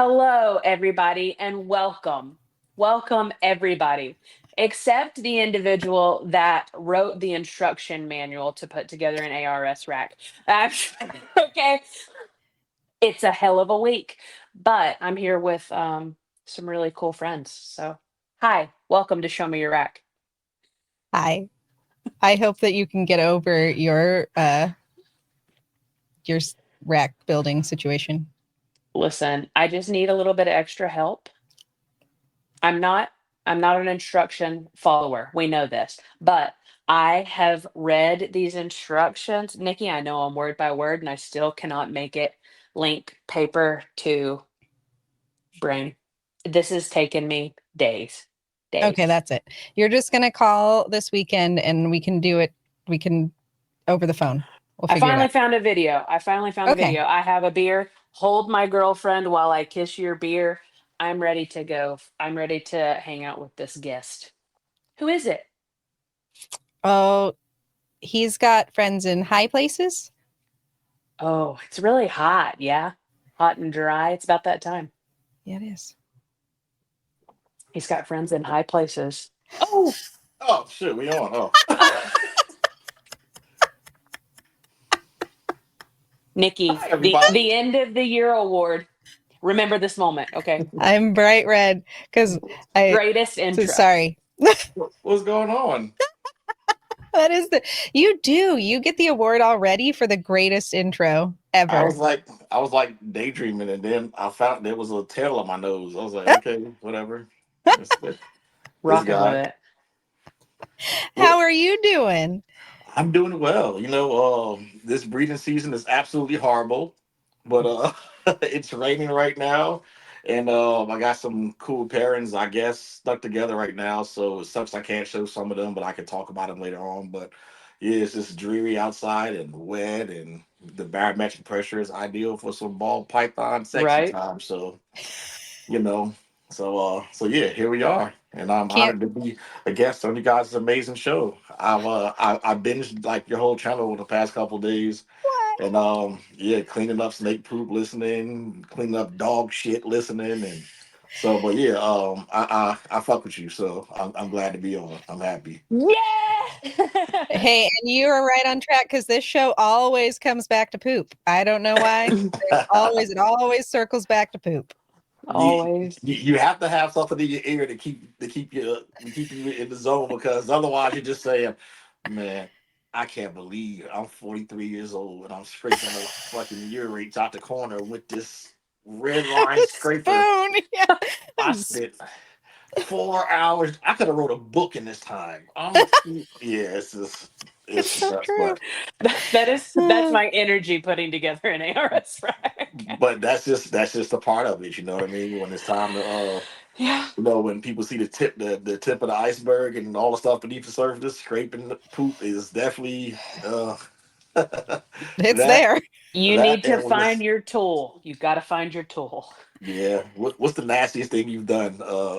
Hello, everybody, and welcome. Welcome, everybody, except the individual that wrote the instruction manual to put together an ARS rack. Okay, it's a hell of a week, but I'm here with some really cool friends. So, hi, welcome to Show Me Your Rack. Hi. I hope that you can get over your rack building situation. Listen, I just need a little bit of extra help. I'm not I'm not an instruction follower. We know this. But I have read these instructions. Nikki, I know them word by word and I still cannot make it link paper to brain. This has taken me days. Okay, Days. that's it. You're just gonna call this weekend and we can do it. We can over the phone. We'll I figure it finally out. found a video. I finally found a Okay. video. I have a beer. Hold my girlfriend while I kiss your beer. I'm ready to go. I'm ready to hang out with this guest. Who is it? Oh, he's got friends in high places. Oh, it's really hot. Yeah. Hot and dry. It's about that time. Yeah, it is. He's got friends in high places. Oh, Oh shit, we on. Oh, Nikki, hi the everybody. the end of the year award. Remember this moment, okay? I'm bright red because I. Greatest intro. Sorry. What's going on? That is the you do. You get the award already for the greatest intro I ever. was like, I was like daydreaming, and then I found there was a tail on my nose. I was like, okay, whatever. This Rocking with guy. it. How Well, are you doing? I'm doing well. This breeding season is absolutely horrible, but it's raining right now, and I got some cool pairings, I guess, stuck together right now. So it sucks I can't show some of them, but I can talk about them later on. But yeah, it's just dreary outside and wet, and the barometric pressure is ideal for some ball python sexy Right? time. So you know. So yeah, here we are, and I'm Can't honored to be a guest on you guys' amazing show. I binged like your whole channel over the past couple days, what? and yeah, cleaning up snake poop, listening, cleaning up dog shit, listening, and so. But yeah, I fuck with you, so I'm glad to be on. I'm happy. Yeah. Hey, and you are right on track because this show always comes back to poop. I don't know why. It always circles back to poop. you, Always. you have to have something in your ear to keep you in the zone, because otherwise you're just saying, man, I can't believe I'm 43 years old and I'm scraping the fucking urates out the corner with this red line scraper. Spoon. Yeah. I I'm spent 4 hours. I could have wrote a book in this time. Yeah, it's It's so nuts, true. That's my energy putting together an ARS rack. but that's just a part of it. You know what I mean? When it's time to Yeah. when people see the tip of the iceberg and all the stuff beneath the surface, scraping the poop is definitely It's that there. You that need to and when find this your tool. You got to find your tool. yeah. What's the nastiest thing you've done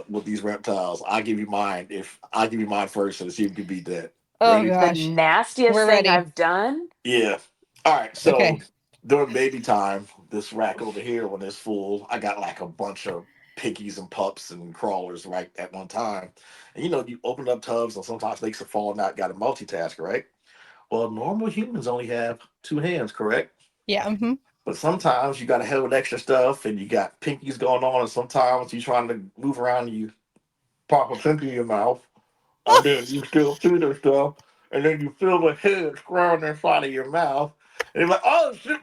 with these reptiles? I'll give you mine. If I give you mine first, and see if you can beat that. Oh Ready? The gosh. nastiest We're thing ready. I've done. Yeah. All right. So Okay. during baby time, this rack over here, when it's full, I got like a bunch of piggies and pups and crawlers right at one time. And you open up tubs and sometimes snakes are falling out, got to multitask, right? Well, normal humans only have two hands, correct? Yeah. But sometimes you got to hold extra stuff and you got pinkies going on, and sometimes you're trying to move around and you pop a pinky in your mouth, and then you still see the stuff, and then you feel the head scrolling inside of your mouth, and you're like, oh shit.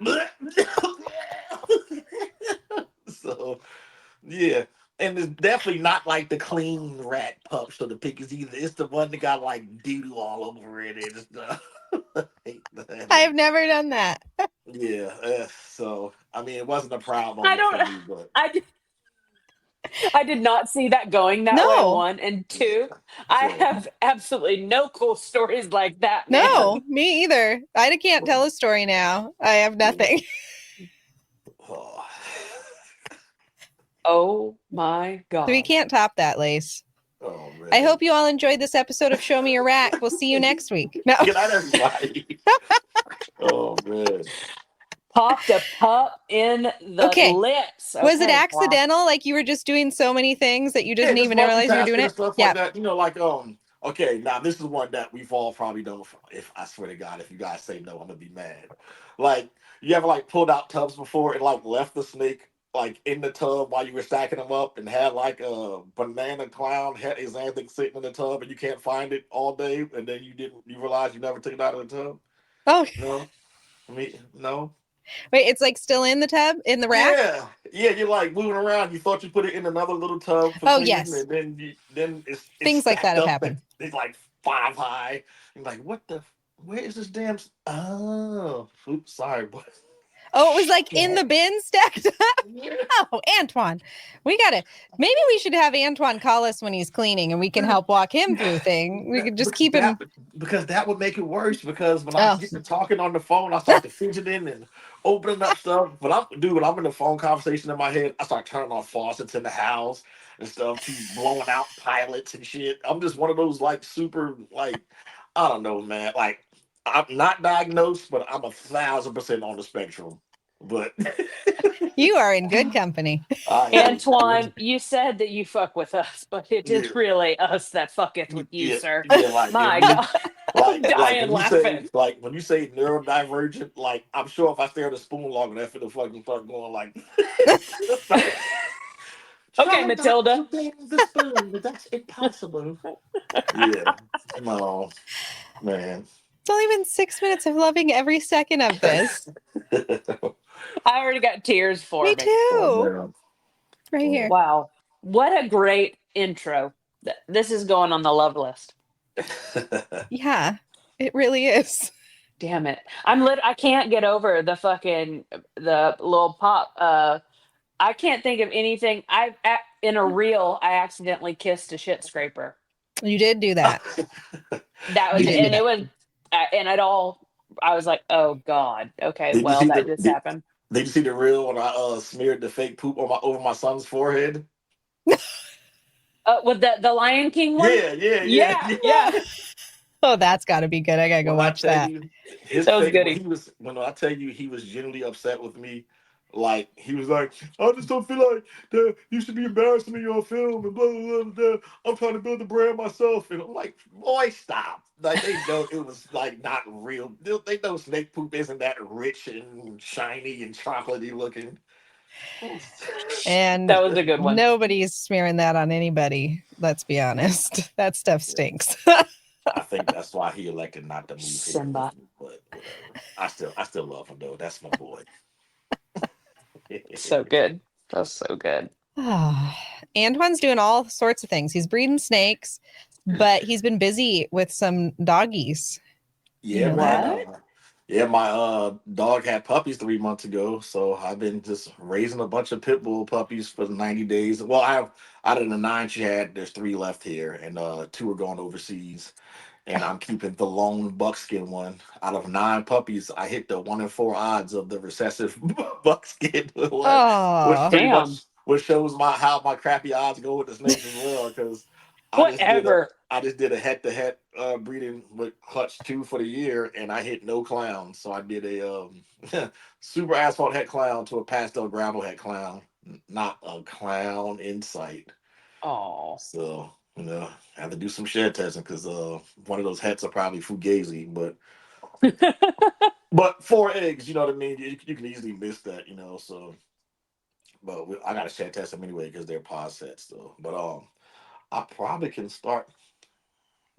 So yeah, and it's definitely not like the clean rat pups or the pickies either. It's the one that got like doo doo all over it and stuff. Hate that. I have never done that. Yeah, so I mean, it wasn't a proud I moment for don't. me, but I I did not see that going that way. No. One and yeah. two. I So have absolutely no cool stories like that, man. No, me either. I can't tell a story now. I have yeah. nothing. Oh. Oh my So we god. can't top that, Lace. Oh I man. hope you all enjoyed this episode of Show Me Your Rack. We'll see you next week. No. Good night, everybody. Oh man. Popped a pup in the Okay. lips. Was it Okay, wow. accidental? Like you were just doing so many things that you Yeah, didn't just even realize you were doing multitasking and it? stuff like Yeah. that. Okay, now this is one that we've all probably done. If I swear to God, if you guys say no, I'm gonna be mad. Like, you ever like pulled out tubs before and like left the snake like in the tub while you were stacking them up and had like a banana clown head xanthic sitting in the tub and you can't find it all day and then you realize you never took it out of the tub? Oh, No, I mean no. wait, it's like still in the tub, in the rack? Yeah, yeah, you're like moving around. You thought you put it in another little tub for Oh, cleaning, yes. and then it's Things like that stacked have up. And happened. it's like 5 high. You're like, what the? Where is this damn? Oh, oops, sorry, but Oh, it was like in yeah, the bin stacked up. yeah. Oh, Antoine. Maybe we should have Antoine call us when he's cleaning and we can help walk him through things. We could just keep him. Because that would make it worse. Because when I Oh, get to talking on the phone, I start to fidgeting and opening up stuff. But when I'm in the phone conversation in my head, I start turning off faucets in the house and stuff, to blowing out pilots and shit. I'm just one of those like super like I don't know, man. Like I'm not diagnosed, but I'm 1,000% on the spectrum. But you are in good company. I am. Antoine, you said that you fuck with us, but it Yeah, is really us that fucketh with you, yeah, sir. yeah. Like if My you God. I'm dying laughing. when you say neurodivergent, like I'm sure if I stare at a spoon long enough, it'll fucking start going like Okay, try not Matilda. to bend the spoon, but that's impossible. Yeah. No, man. It's only been 6 minutes of loving every second of this. I already got tears Me forming. Oh too. man. Right here. Wow. What a great intro. This is going on the love list. Yeah, it really is. Damn it. I can't get over the little pop. I can't think of anything. In a reel, I accidentally kissed a shit scraper. You did do that. That was You did it. did do you And it that. was, and it all, I was like, oh God. Okay. did you Well, see that just happened. did you see the reel when I smeared the fake poop on my over my son's forehead? With the Lion King one? Yeah, yeah, yeah, Yeah. Yeah. yeah. Oh, that's got to be good. I got to go When I watch tell that. you his That was face, goody. when I tell you he was genuinely upset with me, like he was like, I just don't feel like that you should be embarrassing me on film and blah blah blah blah. I'm trying to build the brand myself, and I'm like, boy, stop. Like they know it was like not real. They know snake poop isn't that rich and shiny and chocolatey looking. And That was a good one. nobody's smearing that on anybody. Let's be honest. That stuff stinks. I think that's why he elected not to move here Simba. with me, but whatever. I still love him though. That's my boy. So good. That's so good. Antoine's doing all sorts of things. He's breeding snakes, but he's been busy with some doggies. You Yeah, know man. that? What? Yeah, my dog had puppies 3 months ago, so I've been just raising a bunch of pit bull puppies for 90 days. Well, I have out of the nine she had, there's three left here, and two are going overseas. And I'm keeping the lone buckskin one. Out of nine puppies, I hit the 1 in 4 odds of the recessive buckskin one, which Oh, pretty Damn. much which shows how my crappy odds go with the snakes as well. Because Whatever. I just did a head to head breeding with clutch two for the year, and I hit no clowns. So I did a super asphalt head clown to a pastel gravel head clown, not a clown in sight. Oh. So, I have to do some shed testing because one of those hats are probably fugazi, but 4 eggs, you know what I mean? You can easily miss that, So, but I gotta shed test them anyway because they're pod sets, though. But I probably can start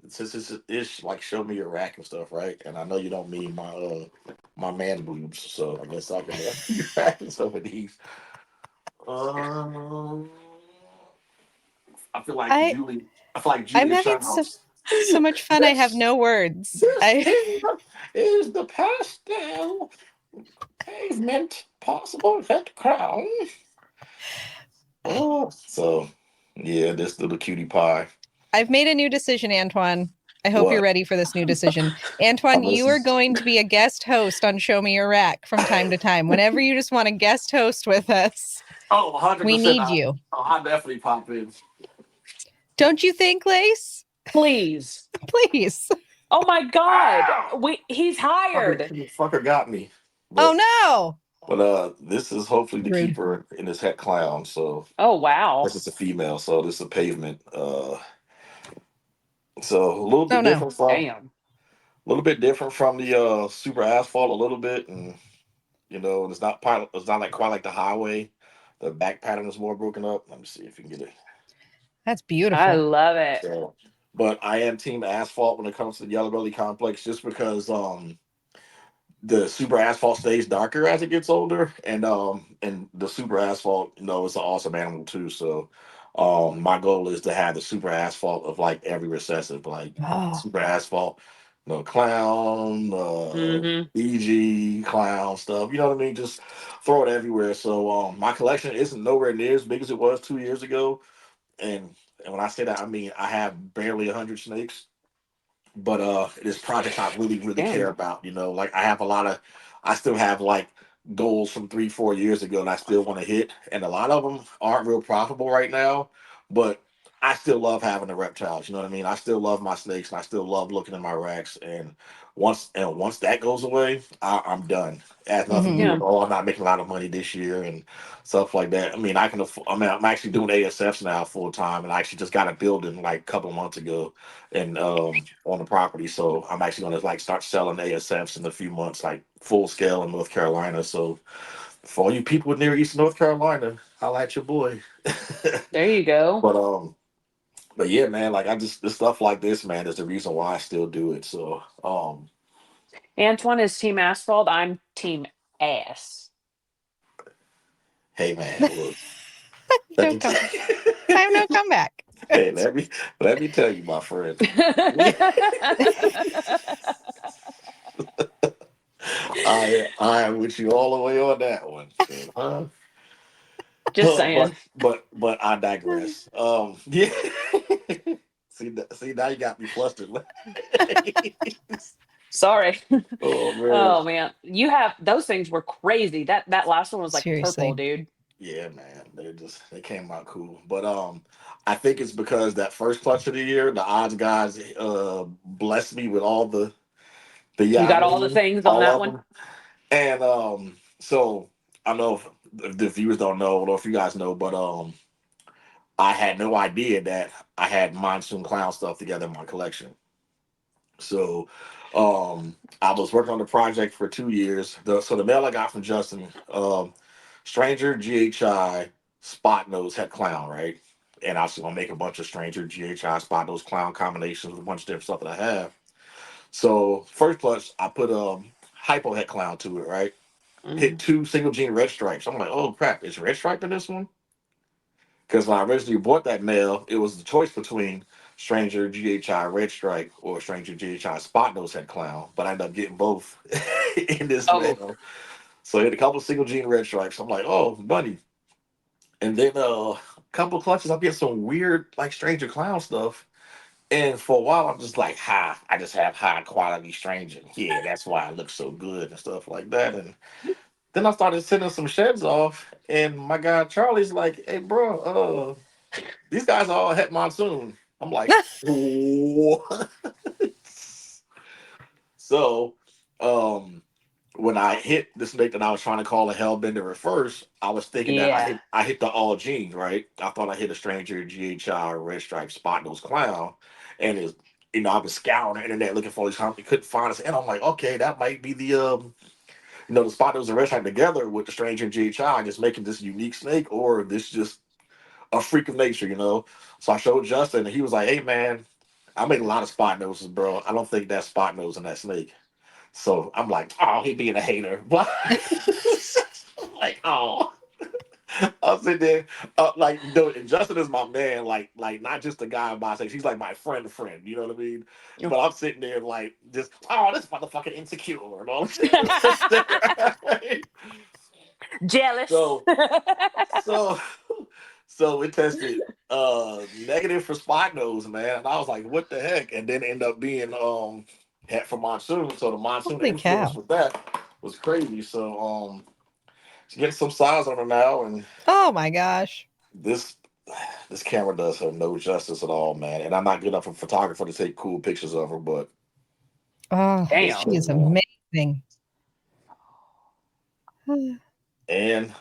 since this is ish like show me your rack and stuff, right? And I know you don't mean my man boobs, so I guess I can rack some of these. Um, I feel like I Julie. I feel like I'm Julia having Childs. so much fun. I have This no words. this is the pastel pavement possible head crown. Oh, so yeah, this little cutie pie. I've made a new decision, Antoine. I hope you're What? ready for this new decision. Antoine, I'm you are listening. going to be a guest host on Show Me Your Rack from time to time. Whenever you just want to guest host with us, Oh, we 100%. need you. I definitely pop in. Don't you think, Lace? Please. Please. Oh my God. Ow! He's hired. Fucker got me. But Oh this is hopefully no. to keep Rude. her in this het clown. So Oh wow. this is a female. So this is a pavement. So a little Oh bit no. different from Damn. the super asphalt a little bit, and it's not it's not like quite like the highway. The back pattern is more broken up. Let me see if you can get it. That's I beautiful. love it. So, but I am team asphalt when it comes to the Yellow Belly complex, just because the super asphalt stays darker as it gets older, and the super asphalt, it's an awesome animal too. So my goal is to have the super asphalt of like every recessive, like Oh. super asphalt, clown, Mm-hmm. BG clown stuff, you know what I mean, just throw it everywhere. So my collection isn't nowhere near as big as it was 2 years ago, and when I say that, I mean I have barely 100 snakes, but there's projects I really care Damn. about. Like I still have like goals from 3 4 years ago that I still want to hit, and a lot of them aren't real profitable right now, but I still love having the reptiles. You know what I mean? I still love my snakes, and I still love looking in my racks. And once that goes away, I'm done. It has nothing to Hmm. do with, Yeah. oh, I'm not making a lot of money this year and stuff like that. I mean, I'm actually doing ASFs now full time, and I actually just got a building like a couple months ago, and on the property. So I'm actually going to like start selling ASFs in a few months, like full scale in North Carolina. So for all you people near East North Carolina, holla at your boy. There you go. but but yeah, man, like I just this stuff like this, man, is the reason why I still do it. So Antoine is team asphalt. I'm team ass. hey man, look, let No me come. Time no comeback. hey, let me tell you, my friend. I am with you all the way on that one. So, huh? Just saying. But I digress. Yeah. See, now you got me flustered. Sorry. Oh man. Oh man, you have those things were crazy. That last one was like purple, Seriously. dude. Yeah, man. They came out cool. But I think it's because that first clutch of the year, the odds guys blessed me with the You yeah, I got all the mean, things on all that of one. them. And so I know if the viewers don't know, or if you guys know, but I had no idea that I had monsoon clown stuff together in my collection. So I was working on the project for 2 years. So the mail I got from Justin, Stranger GHI Spot Nose Head Clown, right? And I was gonna make a bunch of Stranger GHI Spot Nose Clown combinations with a bunch of different stuff that I have. So first plus I put Hypo Head Clown to it, right? Hit Mhm. two single gene red stripes. I'm like, oh crap, is red stripe in this one? Because when I originally bought that mail, it was the choice between Stranger GHI Red Stripe or Stranger GHI Spot Nose Head Clown, but I ended up getting both in this Oh, mail. So I had a couple single gene red stripes. I'm like, oh, bunny. And then a couple clutches, I'm getting some weird, like Stranger Clown stuff. And for a while, I'm just like, I just have high quality Stranger. Yeah, that's why I look so good and stuff like that. And then I started sending some sheds off, and my guy Charlie's like, hey, bro, these guys are all het monsoon. I'm like, what? So, um, when I hit the snake that I was trying to call a hellbender at first, I was thinking that I yeah. hit the all genes, right? I thought I hit a stranger GHI or red stripe spot nose clown, and it's I was scouring the internet looking for these companies, couldn't find us, and I'm like, okay, that might be the the spot nose and red stripe together with the stranger GHI, just making this unique snake, or this just a freak of nature. So I showed Justin, and he was like, hey man, I make a lot of spot noses, bro. I don't think that's spot nose in that snake. So I'm like, oh, he being a hater. But I'm like, oh, I'm sitting there, like, dude, and Justin is my man, like not just a guy by sex. He's like my friend. You know what I mean? But I'm sitting there like, just, oh, this motherfucking insecure and all this. Jealous. so, so, so it tested negative for spot nose, man. And I was like, what the heck? And then end up being hat for monsoon. So the monsoon Holy influence cow. with that was crazy. So getting some size on her now, and Oh my gosh. this this camera does her no justice at all, man. And I'm not good enough of a photographer to take cool pictures of her, but Oh, this Damn. she is thing, man. amazing. And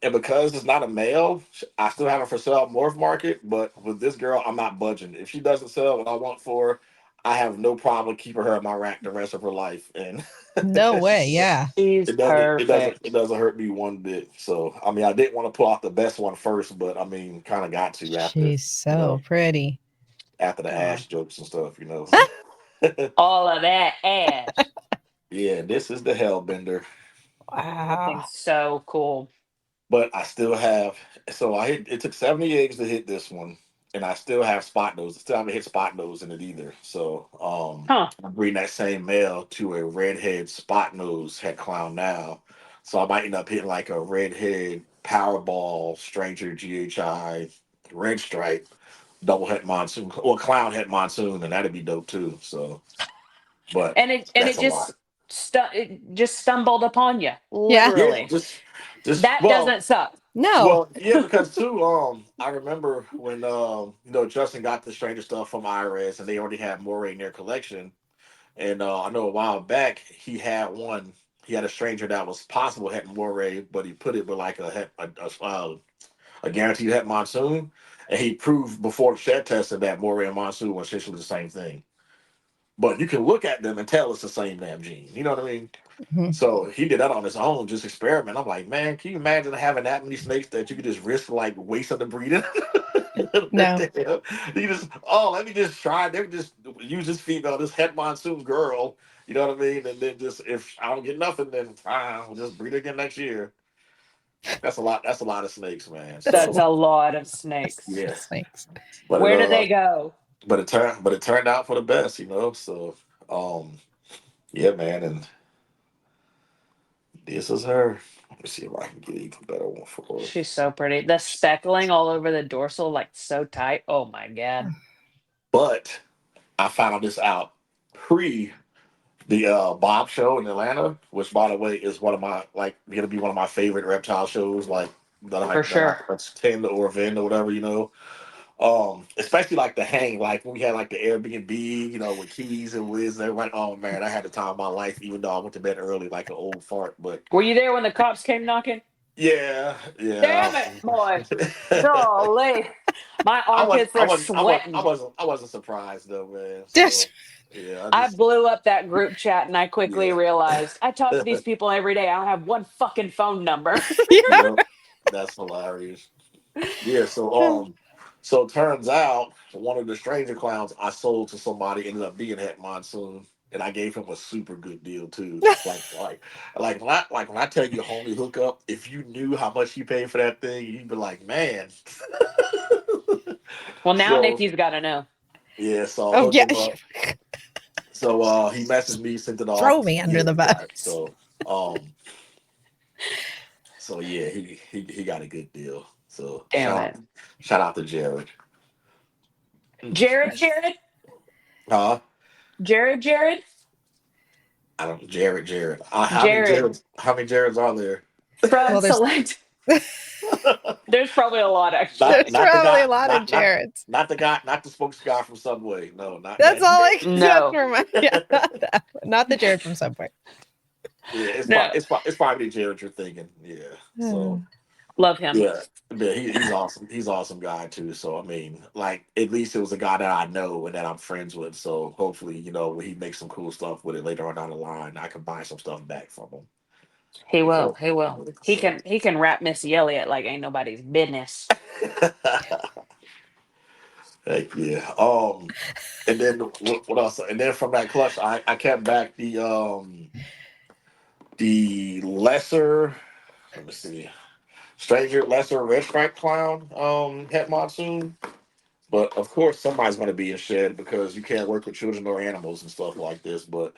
because it's not a male, I still have it for sale at Morph Market. But with this girl, I'm not budging. If she doesn't sell what I want for her, I have no problem keeping her in my rack the rest of her life, and No way. Yeah. She's it perfect. doesn't hurt me one bit. So I mean, I didn't want to pull out the best one first, but I mean, kind of got to after She's you so know pretty. after the Oh, ash jokes and stuff, you know. all of that ash. Yeah, this is the Hellbender. That Wow. thing's so cool. But I still have. So I hit. It took 70 eggs to hit this one, and I still have spot nose. I still haven't hit spot nose in it either. So Huh. I'm breeding that same male to a redhead spot nose head clown now. So I might end up hitting like a redhead Powerball Stranger GHI red stripe double head monsoon or clown head monsoon, and that'd be dope too. So, but And it that's a just lot. it just stumbled upon you, Yeah. Yeah, literally. just That doesn't suck. No. well, yeah, because too, I remember when Justin got the Stranger stuff from IRS and they already had Moray in their collection. And I know a while back he had a Stranger that was possible het Moray, but he put it with like a guaranteed het monsoon. And he proved before the shed testing that Moray and monsoon were essentially the same thing. But you can look at them and tell it's the same damn gene. You know what I mean? Mhm. So he did that on his own, just experiment. I'm like, man, can you imagine having that many snakes that you could just risk like waste of the breeding? No. You just, let me just try. They just use this female, this head monsoon girl. You know what I mean? And then just if I don't get nothing, then fine, we'll just breed again next year. That's a lot. That's a lot of snakes, man. That's a That's So lot a lot of snakes. yeah, of snakes. but Where did they go? it turned out for the best, you know. So um, yeah, man, and this is her. Let me see if I can get even better one for her. She's so pretty. The speckling all over the dorsal, like so tight. Oh my god. But I found this out pre the Bob show in Atlanta, which by the way is one of my like gonna be one of my favorite reptile shows, like For that I sure. attend or event or whatever, you know. Especially like the hang, like when we had like the Airbnb, you know, with Keys and Wiz and everybody. Oh man, I had the time of my life, even though I went to bed early like an old fart. But Were you there when the cops came knocking? yeah, yeah. Damn it, boy. Golly. My I was armpits I are wasn't I wasn't I sweating. wasn't I wasn't surprised though, man. Just So yeah, I I just blew up that group chat and I quickly yeah. realized I talk to these people every day. I don't have one fucking phone number. yeah. Yep. That's hilarious. Yeah, so it turns out one of the stranger clowns I sold to somebody ended up being at Monsoon. And I gave him a super good deal too. Like when I tell you homie hookup, if you knew how much he paid for that thing, you'd be like, man. Well, now So Nikki's got to know. yeah, so I Oh hooked yeah. him up. So he messaged me, sent it off. Throw me under Yeah, the he got it. bus. So yeah, he got a good deal. So Damn it. shout out to Jared. Jared? Huh? Jared? I don't Jared. Jared How many Jareds are there? from Well, there's Select. There's probably a lot, actually. not there's not the probably guy, a lot of Jareds. not the spokes guy from Subway. No, not That's that all I Jared. can that's No. for my yeah, not that one. Not the Jared from Subway. Yeah, No. it's probably the Jared you're thinking. Yeah. So Love him. yeah, yeah, he's awesome. He's an awesome guy too. So I mean, like at least it was a guy that I know and that I'm friends with. So hopefully, when he makes some cool stuff with it later on down the line, I can buy some stuff back from him. He will. So, He will. He so can he can rap Missy Elliott like ain't nobody's business. heck yeah. And then what else? And then from that clutch, I kept back the lesser. Let me see, stranger lesser red stripe clown het monsoon. But of course, somebody's going to be in shed because you can't work with children or animals and stuff like this. But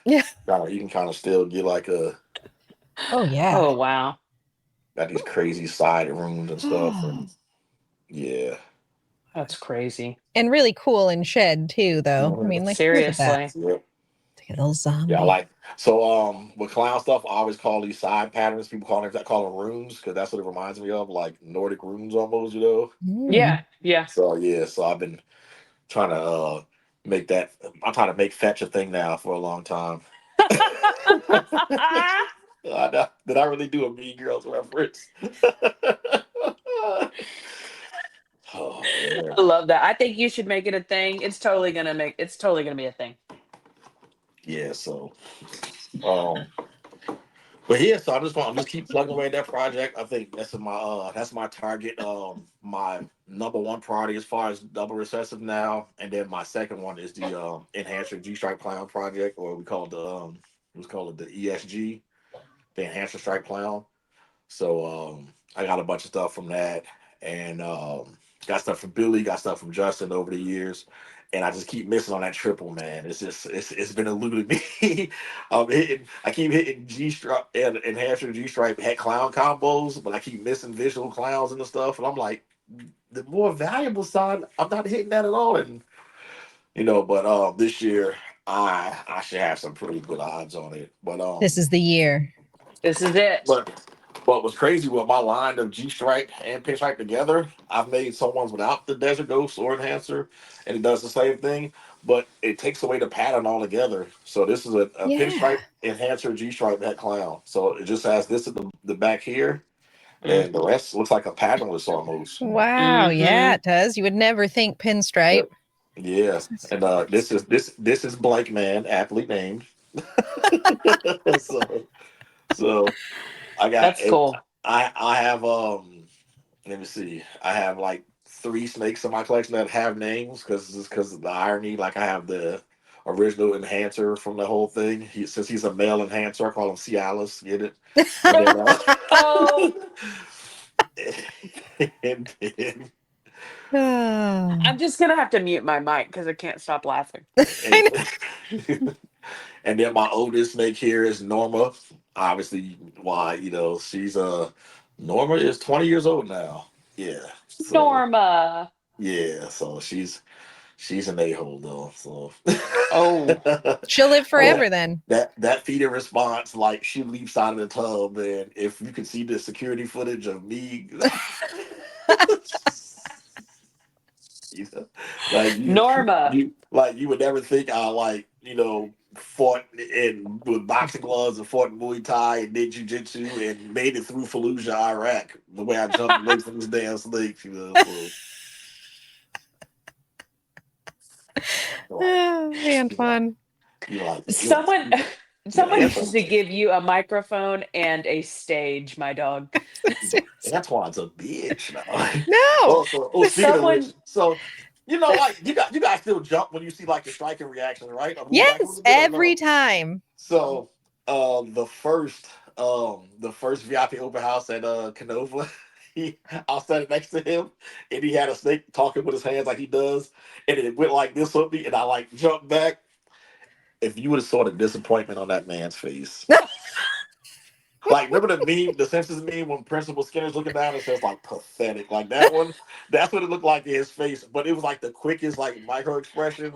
Yeah. you can kind of still get like Oh yeah. Oh wow. got these crazy side rooms and stuff. And yeah, That's crazy. And really cool and shed too, though. I Mhm. mean, like look at that. Seriously. Yep. Like a little Yeah, I zombie. like so with clown stuff. I always call these side patterns. People call them runes because that's what it reminds me of, like Nordic runes almost. Mm. Yeah, yeah. So yeah, so I've been trying to make that. I'm trying to make fetch a thing now for a long time. Did I really do a Mean Girls reference? Oh man. I love that. I think you should make it a thing. It's totally gonna be a thing. Yeah. So, um, but yeah. So I'm just keep plugging away at that project. I think that's my target. My number one priority as far as double recessive now, and then my second one is the enhancer G stripe clown project, or we call it the ESG, the enhancer stripe clown. So I got a bunch of stuff from that, and got stuff from Billy, got stuff from Justin over the years, and I just keep missing on that triple, man. It's been eluding me. I keep hitting G stripe and hamster G stripe head clown combos, but I keep missing visual clowns and the stuff, and I'm like, the more valuable side, I'm not hitting that at all, and but this year I should have some pretty good odds on it, but This is the year. This is it. but But what's crazy with my line of G stripe and pinstripe together, I've made some ones without the Desert Ghost or enhancer, and it does the same thing, but it takes away the pattern altogether. So this is a Yeah. pinstripe enhancer G stripe hat clown. So it just has this at the back here, Mm, and the rest looks like a patternless almost. Wow. Yeah, mm-hmm. it does. You would never think Yeah. pinstripe. Yeah. And this is Blank Man, aptly named. so so I got That's cool. I have let me see. I have like three snakes in my collection that have names because of the irony. Like I have the original enhancer from the whole thing. Since he's a male enhancer, I call him Cialis. Get it? And then Oh, and then Ah. I'm just gonna have to mute my mic because I can't stop laughing. I and, and then my oldest snake here is Norma. Obviously, why she's Norma is 20 years old now. Yeah. So Norma. yeah, so she's an a-hole though. So Oh, She'll live that forever then. that feeding response, like she leaps out of the tub, and if you could see the security footage of me, you know, like Norma. you would never think I fought in with boxing gloves and fought in Muay Thai and did jujitsu and made it through Fallujah, Iraq. The way I jumped away from this damn snake, so, like, Antoine. Someone you someone like needs to give you a microphone and a stage, my dog. Antoine's a bitch now. No. Speaking of which, Someone so like you guys still jump when you see like the striking reaction, right? Or move back a Yes, little bit or every no? time. So the first VIP open house at Canova, I was standing next to him and he had a snake talking with his hands like he does, and it went like this with me, and I like jumped back. If you would have saw the disappointment on that man's face. Like, remember the meme, the Simpsons meme, when Principal Skinner's looking down and says like pathetic, like that one. That's what it looked like in his face, but it was like the quickest like micro expression,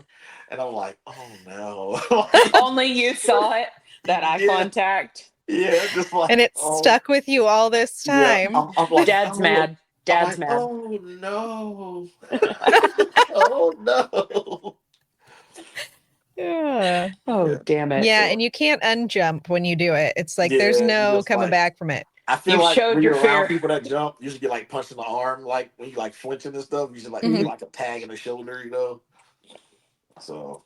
and I'm like, oh no, like, only you saw it. That eye yeah, contact. yeah, just And like it stuck with you all this yeah. time. I'm like, Dad's oh, mad. I'm Dad's like, mad. oh no, oh no, Yeah. Oh, yeah, damn it. Yeah, so, and you can't unjump when you do it. It's like there's yeah. You no just coming like, back from it. I feel You've like showed when your you're around fear. people that jump, you should get like punched in the arm, like when you like flinching and stuff. You should like get Mhm. like a tag in the shoulder. So,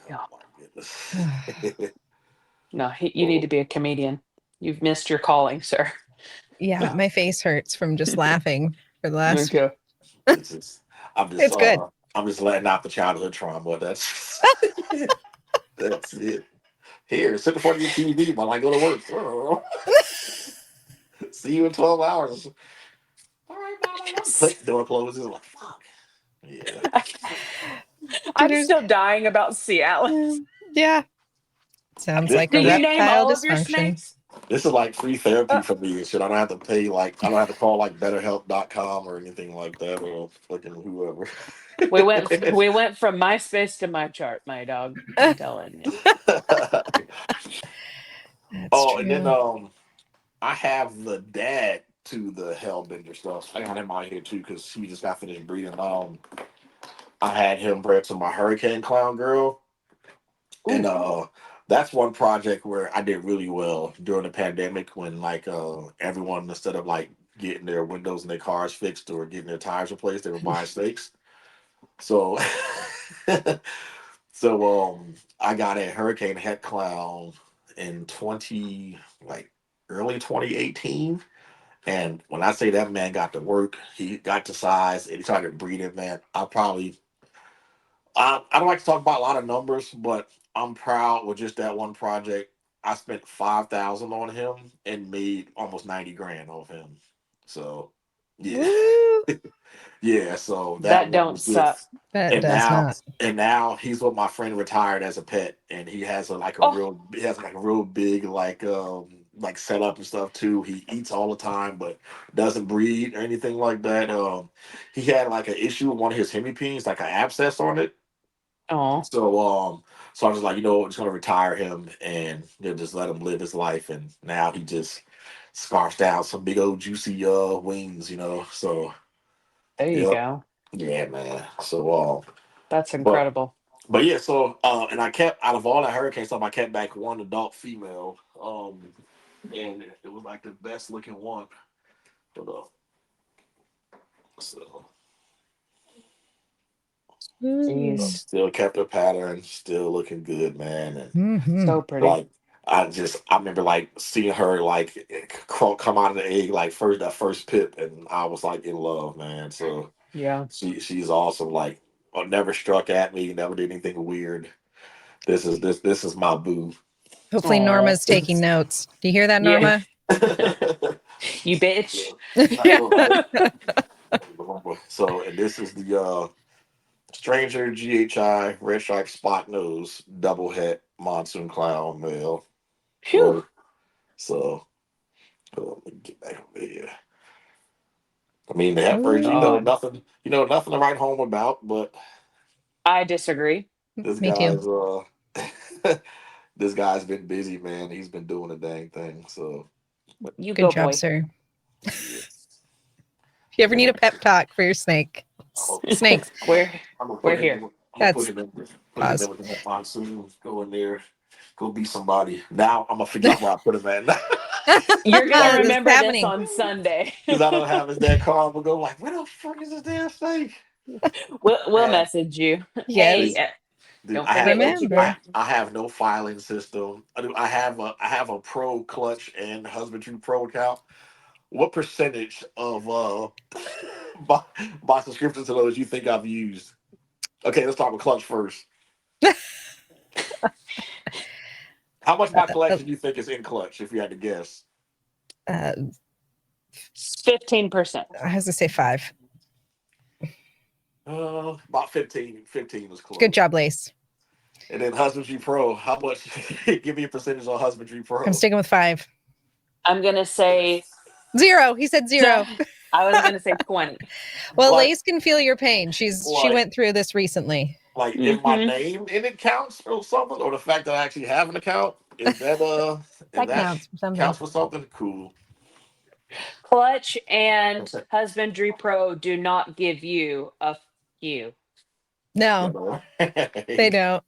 Yeah. oh my goodness. No, you need to Oh, be a comedian. You've missed your calling, sir. Yeah, my face hurts from just laughing for the last. Okay. it's just, I'm just, It's good. I'm just letting out the childhood trauma. That's it. Here, sit in front of your TV while I go to work. See you in 12 hours. All right, Mom, I love. Yes. Click, door closes. Like, fuck. Yeah. I'm Dinner's. still dying about Cialis. Yeah. Sounds This, like a Did you this, name reptile all of your dysfunction. snakes? this is like free therapy Uh, for me and shit. I don't have to pay I don't have to call like BetterHelp.com or anything like that or fucking whoever. we went from MySpace to my chart, my dog. I'm telling you. That's Oh, and then true. I have the dad to the Hellbender stuff. I got him out here too because he just got finished breeding. I had him bred to my Hurricane Clown girl, and Ooh. that's one project where I did really well during the pandemic when like everyone instead of like getting their windows and their cars fixed or getting their tires replaced, they were buying steaks. So I got a hurricane head clown in 20 like early 2018. And when I say that man got to work, he got to size and he started breeding, man. I don't like to talk about a lot of numbers, but I'm proud with just that one project. I spent 5,000 on him and made almost 90 grand off him. So yeah. Woo! Yeah, so that That one don't was good. suck. That And does now not. and now he's what my friend retired as a pet and he has Oh, he has like a real big like setup and stuff too. He eats all the time but doesn't breed or anything like that. He had like an issue with one of his hemipenes, like an abscess on it. oh, So so I was just like, I'm just gonna retire him and just let him live his life and now he just scarfs down some big old juicy wings. So there you yep. go. Yeah, man. So That's but incredible. but yeah, so and I kept out of all that hurricane stuff, I kept back one adult female. And it was like the best looking one. But so Woo. Jeez, still kept her pattern, still looking good, man. And Mm-hmm. so pretty. like I remember like seeing her like come out of the egg like first pip and I was like in love, man. So Yeah. she's awesome. Like never struck at me, never did anything weird. This is my boo. Hopefully Oh, Norma's taking notes. Do you hear that, yeah. Norma? You bitch. I know, right? So, and this is the Stranger GHI Red Stripe Spot Nose Double Het Monsoon Clown male. Phew. Or so, let me get back over here. I mean, the heifers, Ooh. God, nothing to write home about, but I disagree. this Me too. guy's this guy's been busy, man. He's been doing the dang thing. So, You Good go, job, boy. sir. yeah. If you ever need Man, a pep talk for your snake, snakes. we're I'm gonna we're put him. here. I'm gonna That's put him pause. in with that monsoon. Go in there, go be somebody. Now I'm gonna forget where I put him at now You're gonna This is remember this happening. on Sunday. because I don't have his dad car. I'm gonna go like, where the fuck is this damn thing? We'll Man, message you. Hey, Yes. dude, don't forget what you got. Remember. I have no filing system. I have a pro clutch and husbandry pro account. What percentage of my, my subscriptions to those you think I've used? Okay, let's talk about clutch first. How much of my Uh, collection do you think is in clutch? If you had to guess, uh, 15%. I was to say 5. about 15. 15 was Good close. job, Lace. And then husbandry pro. How much? Give me a percentage on husbandry I'm pro. sticking with 5. I'm gonna say 0. He said 0. I was gonna say 20. Well, Like, Lace can feel your pain. She like, went through this recently. like, if my Mm-hmm. name in it counts or something, or the fact that I actually have an account, if That that counts for something. counts for something, cool. Clutch and Husbandry Pro do not give you a few. No, But, they don't.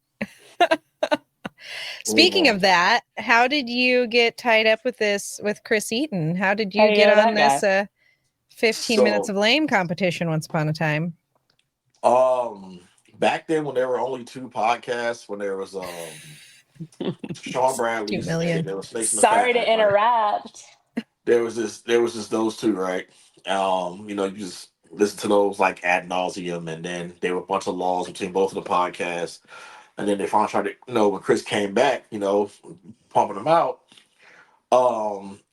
Speaking amen. of that, how did you get tied up with this with Chris Eaton? How did How you do you get know on that this guy? 15 minutes So, of lame competition once upon a time? um, back then when there were only two podcasts, when there was Sean 2 Bradley's and then million. there was Snakes in the Fat Sorry to Man, right? interrupt. There was just those two, right? You just listen to those like ad nauseum, and then there were a bunch of laws between both of the podcasts, and then they finally tried to, when Chris came back, pumping them out.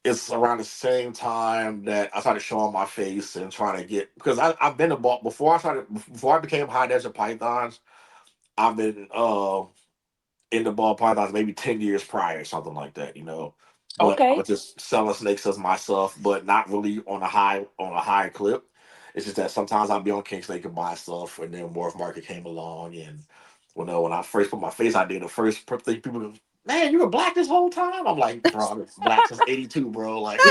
It's around the same time that I started showing my face and trying to get because I've been a ball before I became High Desert Pythons. I've been in the ball pythons maybe 10 years prior, something like that. But I Okay. was just selling snakes as myself, but not really on a high clip. It's just that sometimes I'd be on King Snake and buy stuff, and then Morph Market came along, and when I first put my face out there, the first thing people go, man, you were black this whole time. I'm like, bro, I've been black since '82, bro. Like,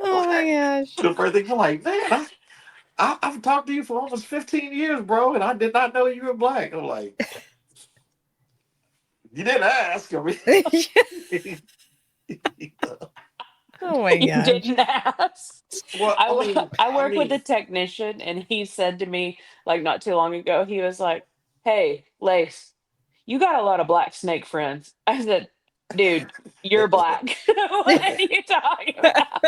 Oh my gosh. the first thing I'm like, man, I've talked to you for almost 15 years, bro, and I did not know you were black. I'm like, You didn't ask. I mean, Oh my You god. didn't ask. well, I mean, I work with a technician, and he said to me like not too long ago. He was like, "Hey, Lace, you got a lot of black snake friends." I said, "Dude, you're black. What are you talking about?"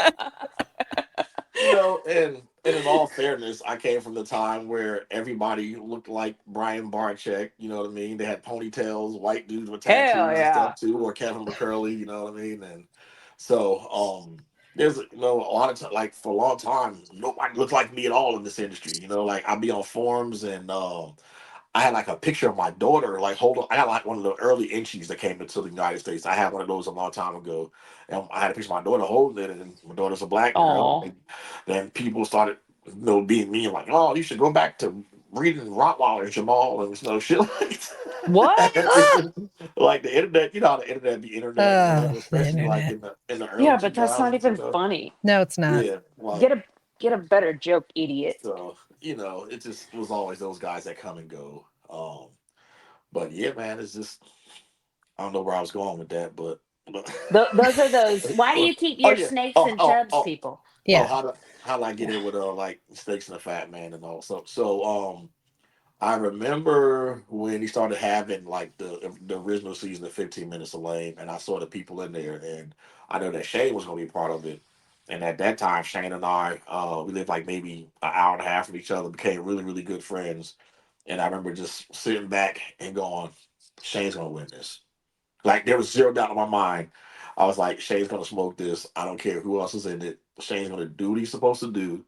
and in all fairness, I came from the time where everybody looked like Brian Barczyk. You know what I mean? They had ponytails, white dudes with Hell tattoos and stuff yeah. too, or Kevin McCurley. You know what I mean? And so, there's a lot of like for a long time, nobody looked like me at all in this industry. Like I'd be on forums and I had like a picture of my daughter, like hold on. I had like one of the early inchies that came into the United States. I had one of those a long time ago. And I had a picture of my daughter holding it, and my daughter's a black girl. Oh, And then people started, being mean, like, oh, you should go back to breeding Rottweiler Jamal and shit like what? that. It's Ah! just, like the internet, how the internet be internet, Oh, the especially like internet. in the early Yeah, two but that's not thousands, even funny. No, it's not. Yeah, like Get a get a better joke, idiot. so, it just was always those guys that come and go. But yeah, man, it's just I don't know where I was going with that, but Those are those. Why do you keep oh your yeah, snakes in tubs, people? oh Yeah. how did I get in with like Snakes and the Fat Man and all I remember when he started having like the original season of 15 Minutes of Lame, and I saw the people in there, and I know that Shane was going to be a part of it. And at that time, Shane and I, we lived like maybe an hour and a half from each other, became really, really good friends. And I remember just sitting back and going, Shane's going to win this. Like there was zero doubt in my mind. I was like, Shane's going to smoke this. I don't care who else is in it. Shane's going to do what he's supposed to do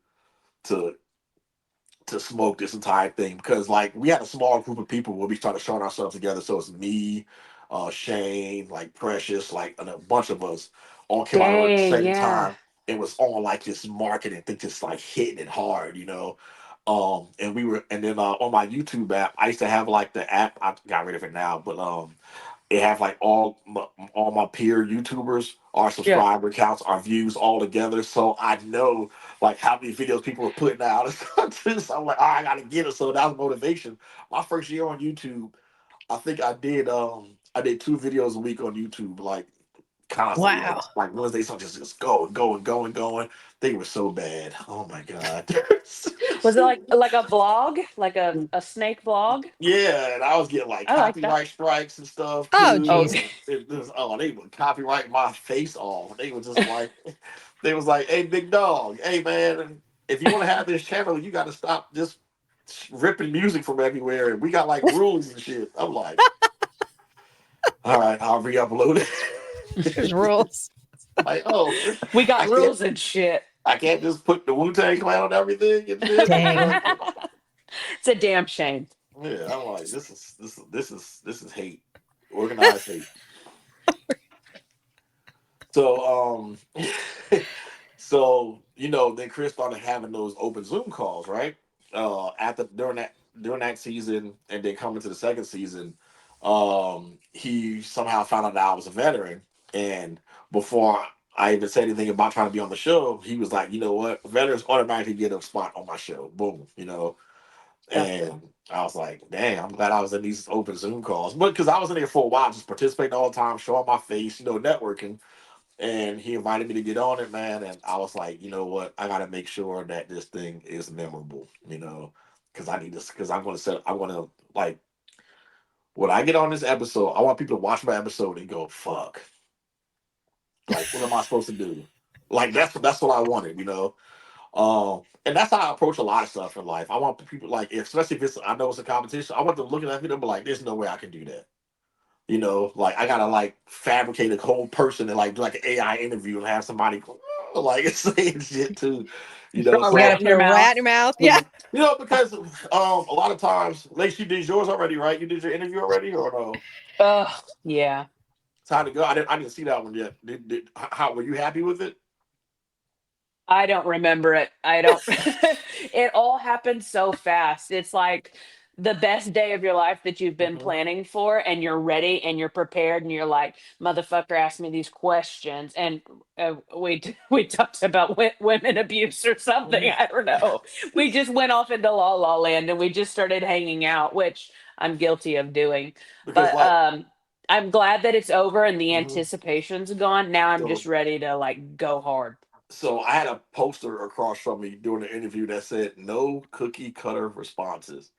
to smoke this entire thing because like we had a small group of people where we started showing ourselves together. So it's me, Shane, like Precious, like and a bunch of us all came out at the Dang, same yeah. time. It was on like this marketing thing, just like hitting it hard. And we were, and then on my YouTube app, I used to have like the app. I got rid of it now, but it have like all my peer YouTubers, our Yeah. subscriber counts, our views all together. So I know like how many videos people are putting out and stuff too. So I'm like, oh, I gotta get it. So that was motivation. My first year on YouTube, I think I did 2 videos a week on YouTube, like constantly, like Wow. like Wednesday, so just going, going, going, going. They were so bad. Oh my god. Was it like a vlog, like a snake vlog? Yeah, and I was getting like I like that. copyright strikes and stuff Oh, too. Oh, geez. And they would copyright my face off. They were just like, they was like, "Hey, big dog, hey man, if you want to have this channel, you got to stop just ripping music from everywhere. And we got like rules and shit." I'm like, "All right, I'll re-upload There's it." rules. Like, oh, we I got can't, rules and shit. I can't just put the Wu-Tang Clan on everything and shit. Dang. It's a damn shame. Yeah, I'm like, this is hate, organized hate. So so then Chris started having those open Zoom calls, right? After during that season, and then coming to the second season, he somehow found out that I was a veteran, and before I even said anything about trying to be on the show, he was like, you know what, veterans automatically get a spot on my show, boom. Yeah. And I was like, dang, I'm glad I was in these open Zoom calls, but because I was in there for a while, just participating all the time, showing my face, networking. And he invited me to get on it, man. And I was like, you know what? I got to make sure that this thing is memorable, because I need this. Because I want to, like, when I get on this episode, I want people to watch my episode and go, fuck, like, what am I supposed to do? Like, that's what I wanted. And that's how I approach a lot of stuff in life. I want people, like, especially if I know it's a competition, I want them looking at me and be like, there's no way I can do that. Like I gotta like fabricate a whole person and like do like an AI interview and have somebody like saying shit too, Throw a You got So to rat in put your a rat in mouth. your mouth. Yeah. because a lot of times, Lacey, you did yours already, right? You did your interview already, or no? Ugh, yeah. It's time to go. I didn't see that one yet. How were you happy with it? I don't remember it. I don't. It all happened so fast. It's like the best day of your life that you've been Hmm. planning for, and you're ready and you're prepared, and you're like, motherfucker, ask me these questions. And we talked about women abuse or something. Hmm. I don't know. We just went off into la la land, and we just started hanging out, which I'm guilty of doing. Because But like, I'm glad that it's over and the Mhm. anticipation's gone. Now I'm just So ready to like go hard. so I had a poster across from me during the interview that said no cookie cutter responses.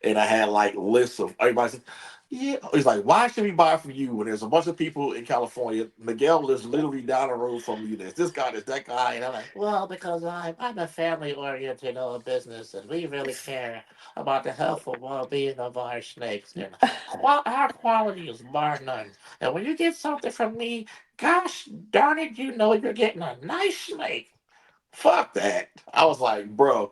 And I had like lists of everybody said, yeah. He's like, why should we buy from you when there's a bunch of people in California? Miguel lives literally down the road from you. There's this guy, there's that guy. And I'm like, well, because I'm a family oriented business and we really care about the health and well being of our snakes. And our quality is bar none. And when you get something from me, gosh darn it, you know you're getting a nice snake. Fuck that. I was like, bro,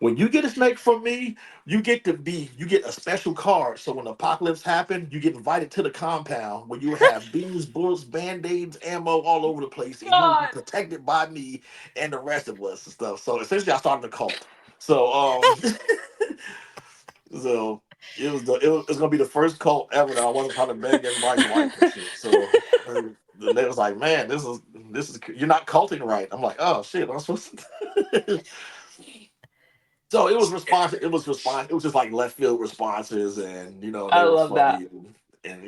when you get a snake from me, you get a special card. So when the apocalypse happens, you get invited to the compound where you have beans, bullets, band-aids, ammo all over the place, and you will be God. protected by me and the rest of us and stuff. So essentially I started a cult. So so it was gonna be the first cult ever that I wasn't trying to beg everybody's wife and shit. So they was like, man, this is you're not culting right. I'm like, oh shit, I'm supposed to. So it was response. It was response. It was just like left field responses, and I they were love that. funny, and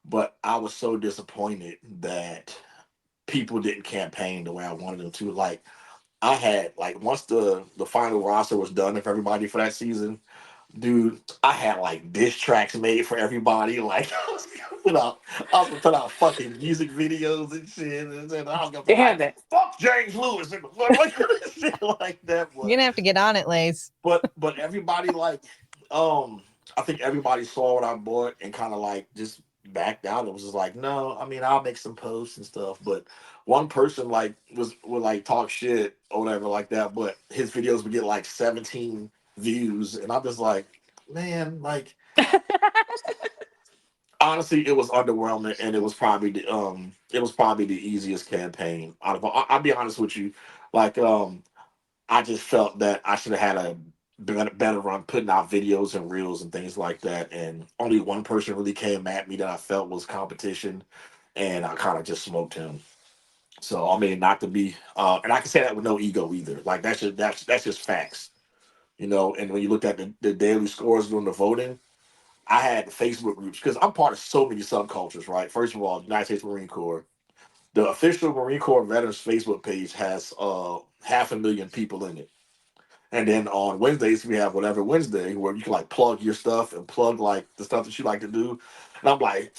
But I was so disappointed that people didn't campaign the way I wanted them to. Like I had like once the final roster was done of everybody for that season, dude, I had like diss tracks made for everybody. Like I was gonna put out fucking music videos and shit, and I was gonna be Damn like, it. "Fuck James Lewis" and like shit like that. You're gonna have to get on it, Lace. But everybody like, I think everybody saw what I bought and kind of like just backed out. It was just like, no, I mean, I'll make some posts and stuff. But one person like would like talk shit or whatever like that, but his videos would get like 17 views, and I'm just like, man, like honestly, it was underwhelming, and it was probably the easiest campaign out of all. I'll be honest with you, like I just felt that I should have had a better run putting out videos and reels and things like that. And only one person really came at me that I felt was competition, and I kind of just smoked him. So I mean, not to be, and I can say that with no ego either. Like that's just facts, And when you looked at the daily scores during the voting, I had Facebook groups because I'm part of so many subcultures, right? First of all, United States Marine Corps. The official Marine Corps Veterans Facebook page has 500,000 people in it. And then on Wednesdays we have whatever Wednesday where you can like plug your stuff and plug like the stuff that you like to do. And I'm like,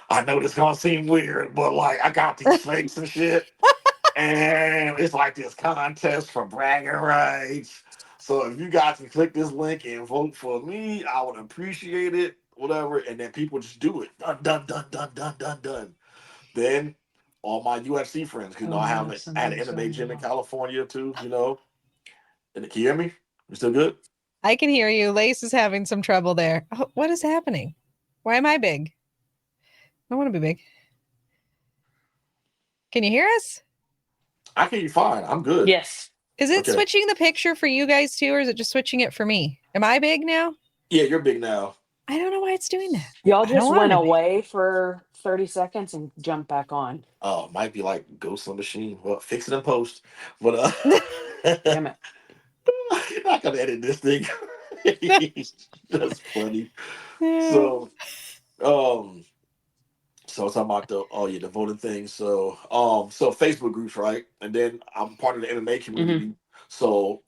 I know this gonna seem weird, but like I got these fakes and shit. And it's like this contest for bragging rights. So if you guys can click this link and vote for me, I would appreciate it. Whatever. And then people just do it. Done, done, done, done, done, done, done. Then all my UFC friends, Oh no, I had an something's MMA going gym in on. California too. And can you hear me? You still good? I can hear you. Lace is having some trouble there. Oh, what is happening? Why am I big? I want to be big. Can you hear us? I can hear you fine. I'm good. Yes. Is it Okay. switching the picture for you guys too, or is it just switching it for me? Am I big now? Yeah, you're big now. I don't know why it's doing that. Y'all I don't just want to went be big. away for 30 seconds and jumped back on. Oh, might be like Ghost in the Machine. Well, fix it in post. But Damn it. you're not gonna edit this thing. That's funny. Yeah. So, um, so talking about the voting thing. So Facebook groups, right? And then I'm part of the MMA Hmm. community. So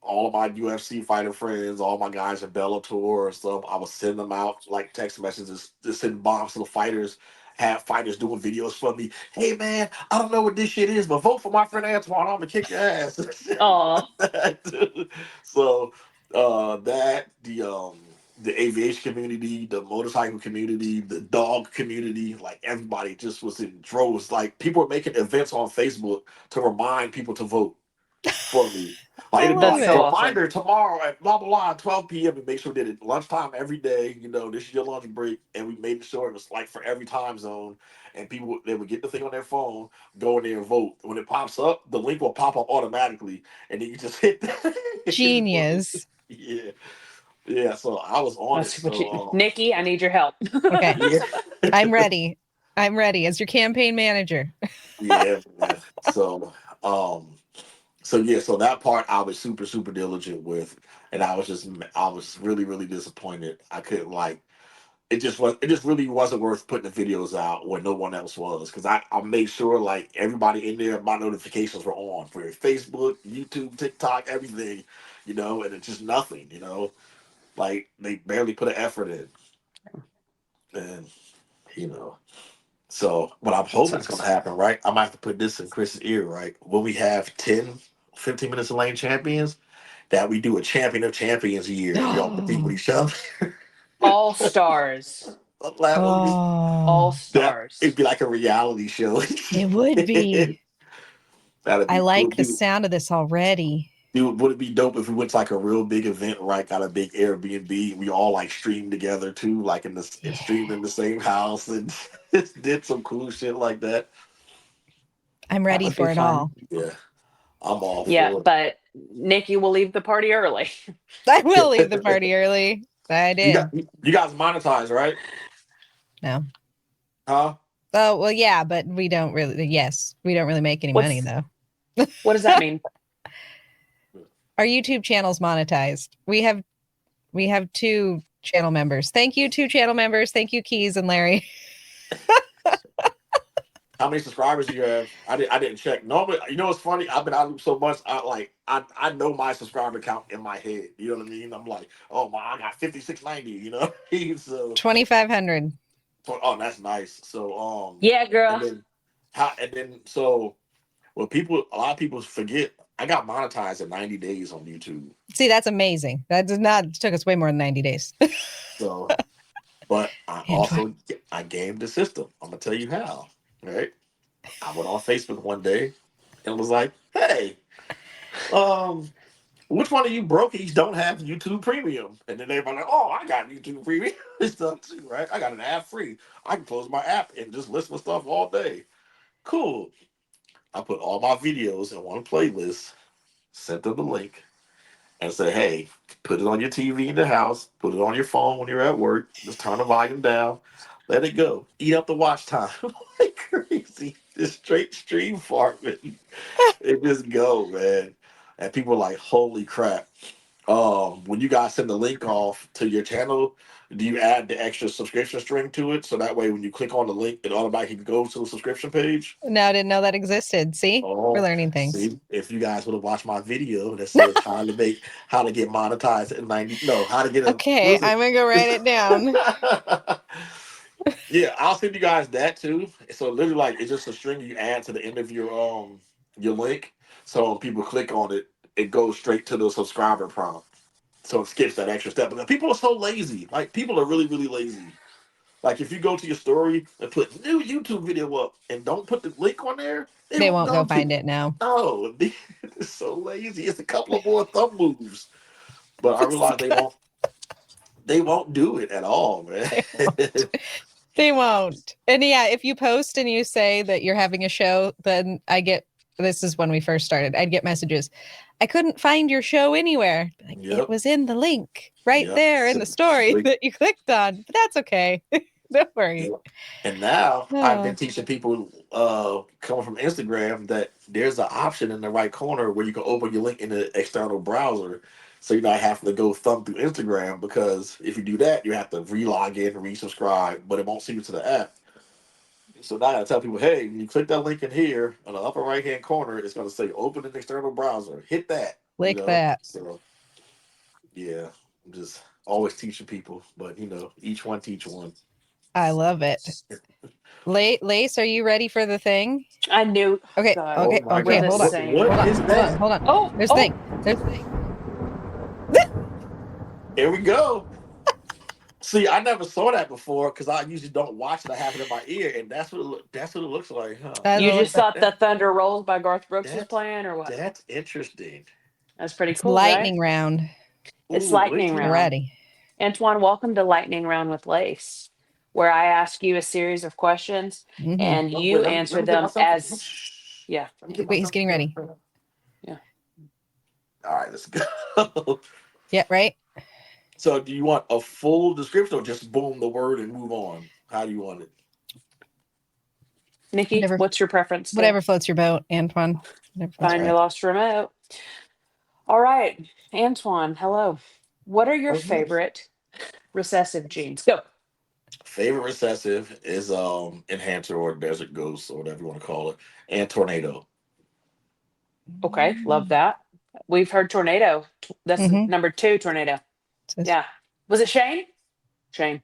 all of my UFC fighter friends, all my guys in Bellator and stuff, I was sending them out like text messages to send bombs to the fighters. Have fighters doing videos for me. Hey man, I don't know what this shit is, but vote for my friend Antoine. I'm gonna kick your ass. Aw. So that the aviation community, the motorcycle community, the dog community, like everybody just was in droves. Like people were making events on Facebook to remind people to vote for me. Like I it'd be love That's like so it. awesome. reminder tomorrow at blah blah blah 12 p.m. and make sure we did it lunchtime every day. This is your lunch break, and we made sure it was like for every time zone. And people they would get the thing on their phone, go in there and vote. When it pops up, the link will pop up automatically, and then you just hit hit vote. Genius. Yeah, yeah. So I was on it. That's what you, So Nikki, I need your help. Okay. yeah, I'm ready. I'm ready as your campaign manager. yeah, yeah. Um, so yeah, so that part I was super diligent with, and I was really really disappointed. I couldn't like. it just really wasn't worth putting the videos out when no one else was, because I made sure like everybody in there, my notifications were on for Facebook, YouTube, TikTok, everything, and it's just nothing, like they barely put an effort in, and you know. So what I'm That hoping is going to sucks. happen, right? I might have to put this in Chris's ear, right? When we have 10, 15 minutes of lane champions, that we do a champion of champions year, and we all compete with each other. All stars. That would be All Oh, that. It'd stars. be like a reality show. it would be. That'd I be cool. like the sound of this already. Dude, would it be dope if we went to like a real big event, right? Got a big Airbnb. We all like streamed together too, like and Yeah. streamed in the same house and just did some cool shit like that. I'm That ready would be for it fun. all. Yeah, I'm all Yeah, for but Nikki will leave the party early. I will leave the it. party early. I did. You guys monetize, right? No. Huh? Oh, well, yeah, but we don't really, yes, we don't really make any money What's though. what does that mean? Our YouTube channel's monetized. We have 2 channel members. Thank you, 2 channel members. Thank you, Keys and Larry. How many subscribers do you have? I didn't check. Normally, what's funny? I've been out of so much. I know my subscriber count in my head. You know what I mean? I'm like, oh my, I got 5690. So 2,500. oh, that's nice. So Yeah, and girl. then well, a lot of people forget. I got monetized in 90 days on YouTube. See, that's amazing. That does not took us way more than 90 days. So, but Antoine. I gamed the system. I'm gonna tell you how. Right? I went on Facebook one day and was like, hey, um, which one of you brokies don't have YouTube Premium? And then everybody like, oh, I got YouTube Premium and stuff too, right? I got an app free. I can close my app and just listen to stuff all day. Cool. I put all my videos in one playlist, sent them the link, and said, hey, put it on your TV in the house, put it on your phone when you're at work, just turn the volume down, let it go. Eat up the watch time like crazy. Just straight stream farming. It just go, man. And people are like, holy crap. When you guys send the link off to your channel, do you add the extra subscription string to it? So that way when you click on the link, it automatically goes to the subscription page? No, I didn't know that existed. See, we're Oh, learning things. see, if you guys would have watched my video that says how to get monetized at 90, no, how to get a, Okay, what I'm gonna go write it down. was it? Yeah, I'll send you guys that too. So literally like it's just a string you add to the end of your link. So when people click on it, it goes straight to the subscriber prompt. So it skips that extra step. But people are so lazy. Like people are really, really lazy. Like if you go to your story and put new YouTube video up and don't put the link on there, they They won't won't go go to find it. it now. No, they're so lazy. It's a couple of more thumb moves, but I realize they won't do it at all, man. They won't. They won't. And yeah, if you post and you say that you're having a show, then this is when we first started. I'd get messages. I couldn't find your show anywhere. Like, it Yep, was in the link right yep. there in the story that you clicked on. But that's okay. Don't worry. Yep. And now I've been Oh, teaching people coming from Instagram that there's an option in the right corner where you can open your link in the external browser. So you're not having to go thumb through Instagram, because if you do that, you have to re-log in, resubscribe, but it won't send you to the app. So now I gotta tell people, hey, when you click that link in here on the upper right hand corner, it's gonna say open an external browser. Hit that, click that. So yeah, I'm just always teaching people, but each one teach one. I love it. Lace, are you ready for the thing? I knew. Okay, God, Oh okay, my we're okay. god. the Hold on. same. Hold What on. is Hold on. that? Hold on. Oh, There's the oh. thing. There's the thing. Here we go. See, I never saw that before because I usually don't watch it. I have it in my ear, and that's what it looks like, huh? That's You what it just looks like. thought the That, Thunder Rolls by Garth Brooks was that's playing, or what? that's interesting. That's pretty It's cool, right? lightning round. It's Ooh, wait lightning till Get round. ready. Antoine, welcome to Lightning Round with Lace, where I ask you a series of questions Mm-hmm. and oh, you wait, let answer me get them myself. as, yeah, Let me get Wait, he's myself getting together. ready. yeah. All right, let's go. Yeah, right? So, do you want a full description or just boom the word and move on? How do you want it? Nikki, Whatever what's your preference there? whatever floats your boat, Antoine. Whatever floats Find your your boat. lost remote. All right, Antoine, hello. What are your Okay. favorite recessive genes? Go. Favorite recessive is enhancer or desert ghost or whatever you want to call it, and tornado. Okay, love that. We've heard tornado. That's Mm-hmm. number two tornado. Yeah. Was it Shane? Shane.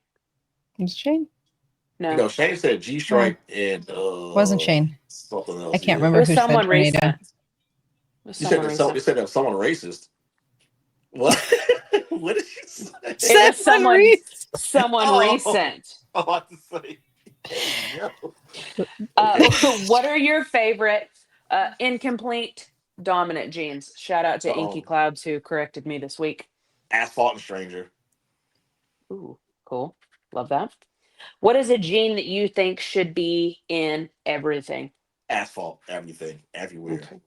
Was Shane? No. Shane said G No, Stripe and wasn't Shane. something I else. can't Yeah, It remember was who said someone tornado. recent. It was someone you recent. said that someone racist. What? What did you say? It was Someone Reese. someone Oh, recent. I want to say, hey yo. What are your favorite incomplete dominant genes? Shout out to Inky um, Clouds who corrected me this week. Asphalt and Stranger. Ooh, cool. Love that. What is a gene that you think should be in everything? Asphalt, everything, everywhere. Okay.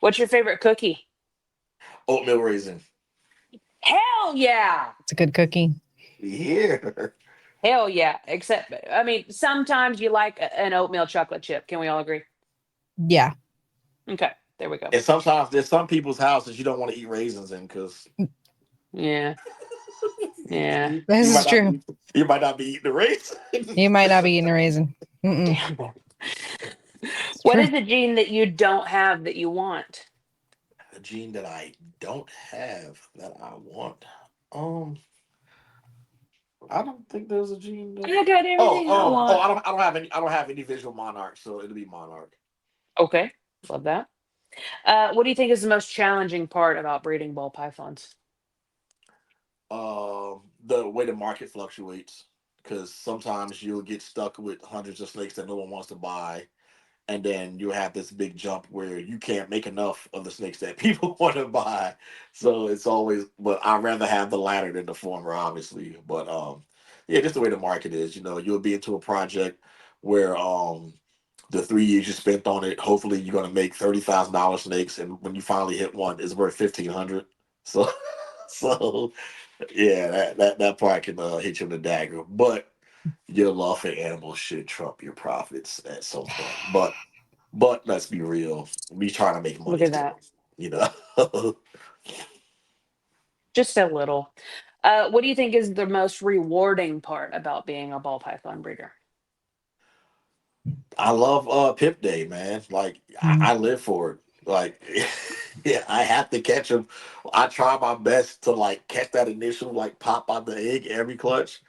What's your favorite cookie? Oatmeal raisin. Hell yeah. It's a good cookie. Here. Hell yeah. Except, I mean, sometimes you like an oatmeal chocolate chip. Can we all agree? Yeah, Okay. There we go. And sometimes there's some people's houses you don't want to eat raisins in because Yeah. Yeah. this you is might not true. be you might not be eating the raisin. You might not be eating a raisin. Mm-mm. Damn it. It's What true. is a gene that you don't have that you want? A gene that I don't have that I want. Um, I don't think there's a gene that. I got everything I Oh! want. I don't have any visual monarch, so it'll be monarch. Okay. Love that. What do you think is the most challenging part about breeding ball pythons? The way the market fluctuates, because sometimes you'll get stuck with hundreds of snakes that no one wants to buy, and then you have this big jump where you can't make enough of the snakes that people want to buy. So it's always, but I'd rather have the latter than the former, obviously. But yeah, just the way the market is. You'll be into a project where the 3 years you spent on it, hopefully you're gonna make $30,000 snakes, and when you finally hit one, it's worth 1,500. So so yeah, that part can hit you in the dagger. But your love for animals should trump your profits at some point. But let's be real. We trying to make Look money at that. still. You know. Just a little. What do you think is the most rewarding part about being a ball python breeder? I love Pip Day, man. Like Mm. I live for it. Like yeah, I have to catch them. I try my best to like catch that initial like pop out the egg every clutch.